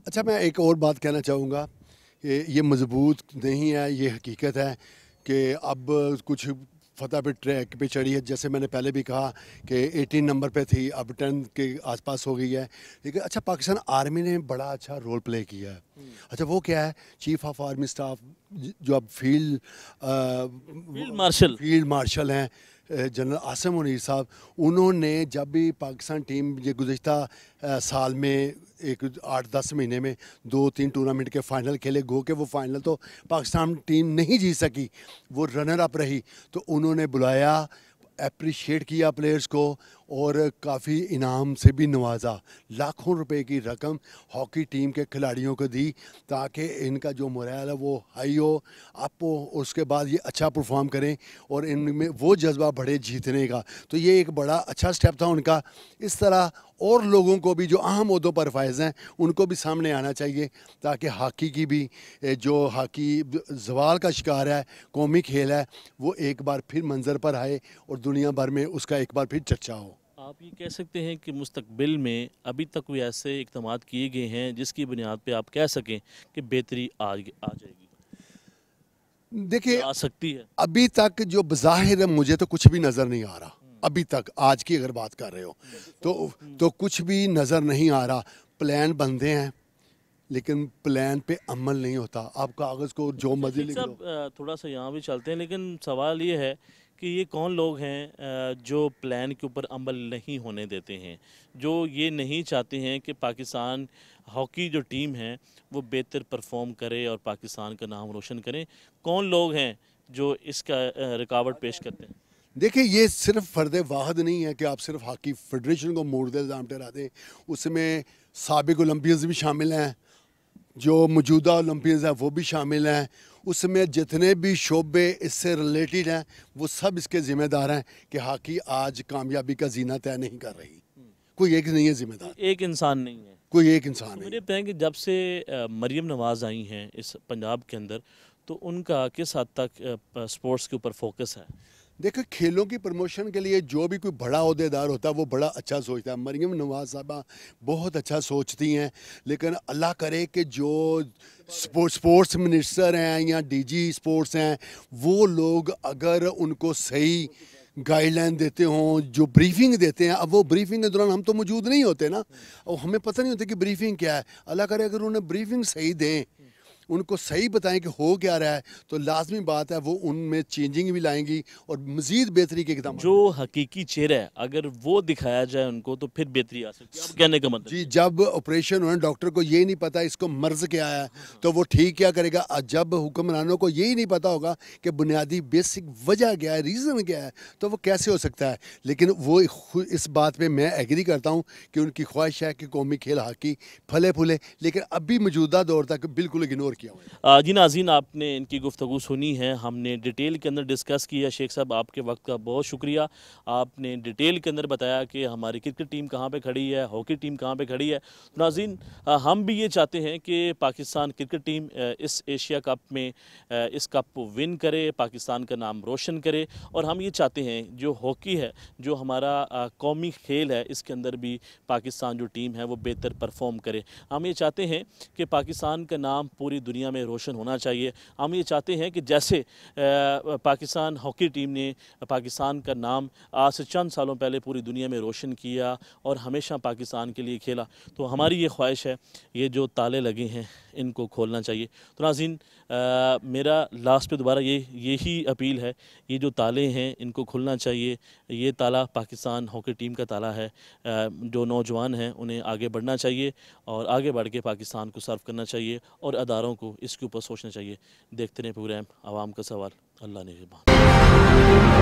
S2: अच्छा, मैं एक और बात कहना चाहूँगा कि ये मज़बूत नहीं है, ये हकीकत है कि अब कुछ फतह पे ट्रैक पे चढ़ी है। जैसे मैंने पहले भी कहा कि 18 नंबर पे थी, अब 10 के आसपास हो गई है। लेकिन अच्छा, पाकिस्तान आर्मी ने बड़ा अच्छा रोल प्ले किया है। अच्छा, वो क्या है, चीफ ऑफ आर्मी स्टाफ जो अब फील्ड मार्शल हैं, जनरल आसिम मुनीर साहब, उन्होंने जब भी पाकिस्तान टीम ये गुज़श्ता साल में एक 8-10 महीने में 2-3 टूर्नामेंट के फाइनल खेले, गो के वो फाइनल तो पाकिस्तान टीम नहीं जीत सकी, वो रनर अप रही, तो उन्होंने बुलाया, अप्रिशिएट किया प्लेयर्स को और काफ़ी इनाम से भी नवाजा। लाखों रुपए की रकम हॉकी टीम के खिलाड़ियों को दी ताकि इनका जो मोरल है वो हाई हो, अप हो, उसके बाद ये अच्छा परफॉर्म करें और इनमें वो जज्बा बढ़े जीतने का। तो ये एक बड़ा अच्छा स्टेप था उनका। इस तरह और लोगों को भी जो अहम ओहदों पर फायज़ हैं उनको भी सामने आना चाहिए, ताकि हॉकी की भी जो हॉकी ज़वाल का शिकार है, कौमी खेल है, वो एक बार फिर मंजर पर आए और दुनिया भर में उसका एक बार फिर चर्चा हो।
S1: आप ये कह सकते हैं कि मुस्तकबिल में अभी तक कोई ऐसे इक़दाम किए गए हैं जिसकी बुनियाद पे आप कह सकें कि बेहतरी आ जाएगी,
S2: देखिए,
S1: आ सकती है?
S2: अभी तक जो बज़ाहिर मुझे तो कुछ भी नज़र नहीं आ रहा। अभी तक आज की अगर बात कर रहे हो तो कुछ भी नज़र नहीं आ रहा। प्लान बनते हैं लेकिन प्लान पे अमल नहीं होता। आप कागज़ को जो मर्जी लिख लो।
S1: थोड़ा सा यहाँ भी चलते हैं, लेकिन सवाल ये है कि ये कौन लोग हैं जो प्लान के ऊपर अमल नहीं होने देते हैं, जो ये नहीं चाहते हैं कि पाकिस्तान हॉकी जो टीम है वो बेहतर परफॉर्म करे और पाकिस्तान का नाम रोशन करें? कौन लोग हैं जो इसका रुकावट पेश करते हैं?
S2: देखिए, ये सिर्फ फ़र्द वाहद नहीं है कि आप सिर्फ हॉकी फेडरेशन को मोड़ दे इल्ज़ाम ठहरा दें। उसमें साबिक ओलंपियंस भी शामिल हैं, जो मौजूदा ओलंपियंस हैं वो भी शामिल हैं, उसमें जितने भी शोबे इससे रिलेटेड हैं वो सब इसके ज़िम्मेदार हैं कि हॉकी आज कामयाबी का जीना तय नहीं कर रही। कोई एक नहीं है ज़िम्मेदार,
S1: एक इंसान नहीं है,
S2: कोई एक इंसान
S1: तो
S2: नहीं।
S1: मुझे बताएं कि जब से मरियम नवाज़ आई हैं इस पंजाब के अंदर, तो उनका किस हद तक स्पोर्ट्स के ऊपर फोकस है?
S2: देखो, खेलों की प्रमोशन के लिए जो भी कोई बड़ा अहदेदार होता है वो बड़ा अच्छा सोचता है। मरियम नवाज़ साहबा बहुत अच्छा सोचती हैं, लेकिन अल्लाह करे कि जो स्पोर्ट्स मिनिस्टर हैं या डीजी स्पोर्ट्स हैं, वो लोग अगर उनको सही गाइडलाइन देते हों, जो ब्रीफिंग देते हैं। अब वो ब्रीफिंग के दौरान हम तो मौजूद नहीं होते ना, और हमें पता नहीं होता कि ब्रीफिंग क्या है। अल्लाह करे अगर उन्हें ब्रीफिंग सही दें उनको सही बताएं कि हो क्या रहा है, तो लाजमी बात है वो उनमें चेंजिंग भी लाएंगी और मज़ीद बेहतरी के इक़दाम।
S1: जो हकीकी चेहरा है अगर वो दिखाया जाए उनको तो फिर बेहतरी आ सकती है, आप कहने का मतलब।
S2: जी, जब ऑपरेशन हुआ डॉक्टर को ये नहीं पता इसको मर्ज़ क्या है, तो वो ठीक क्या करेगा। जब हुक्मरानों को यही नहीं पता होगा कि बुनियादी बेसिक वजह क्या है, रीज़न क्या है, तो वो कैसे हो सकता है। लेकिन वो इस बात पे मैं एग्री करता हूँ कि उनकी ख्वाहिश है कि कौमी खेल हॉकी फले फूले, लेकिन अभी मौजूदा दौर तक बिल्कुल इग्नोर किया हुआ है।
S1: जी नाज़रीन, आपने इनकी गुफ्तगू सुनी है, हमने डिटेल के अंदर डिस्कस किया। शेख साहब, आपके वक्त का बहुत शुक्रिया। आपने डिटेल के अंदर बताया कि हमारी क्रिकेट टीम कहाँ पे खड़ी है, हॉकी टीम कहाँ पे खड़ी है। तो नाज़रीन, हम भी ये चाहते हैं कि पाकिस्तान क्रिकेट टीम इस एशिया कप में इस कप को विन करे, पाकिस्तान का नाम रोशन करे। और हम ये चाहते हैं जो हॉकी है, जो हमारा कौमी खेल है, इसके अंदर भी पाकिस्तान जो टीम है वो बेहतर परफॉर्म करे। हम ये चाहते हैं कि पाकिस्तान का नाम पूरी दुनिया में रोशन होना चाहिए। हम ये चाहते हैं कि जैसे पाकिस्तान हॉकी टीम ने पाकिस्तान का नाम आज से चंद सालों पहले पूरी दुनिया में रोशन किया और हमेशा पाकिस्तान के लिए खेला, तो हमारी ये ख्वाहिश है ये जो ताले लगे हैं इनको खोलना चाहिए। तो नाज़रीन, मेरा लास्ट पे दोबारा यही अपील है, ये जो ताले हैं इनको खुलना चाहिए। ये ताला पाकिस्तान हॉकी टीम का ताला है। जो नौजवान हैं उन्हें आगे बढ़ना चाहिए और आगे बढ़ के पाकिस्तान को सर्व करना चाहिए और अदारों को इसके ऊपर सोचना चाहिए। देखते रहें प्रोग्राम आवाम का सवाल। अल्लाह निगहबान।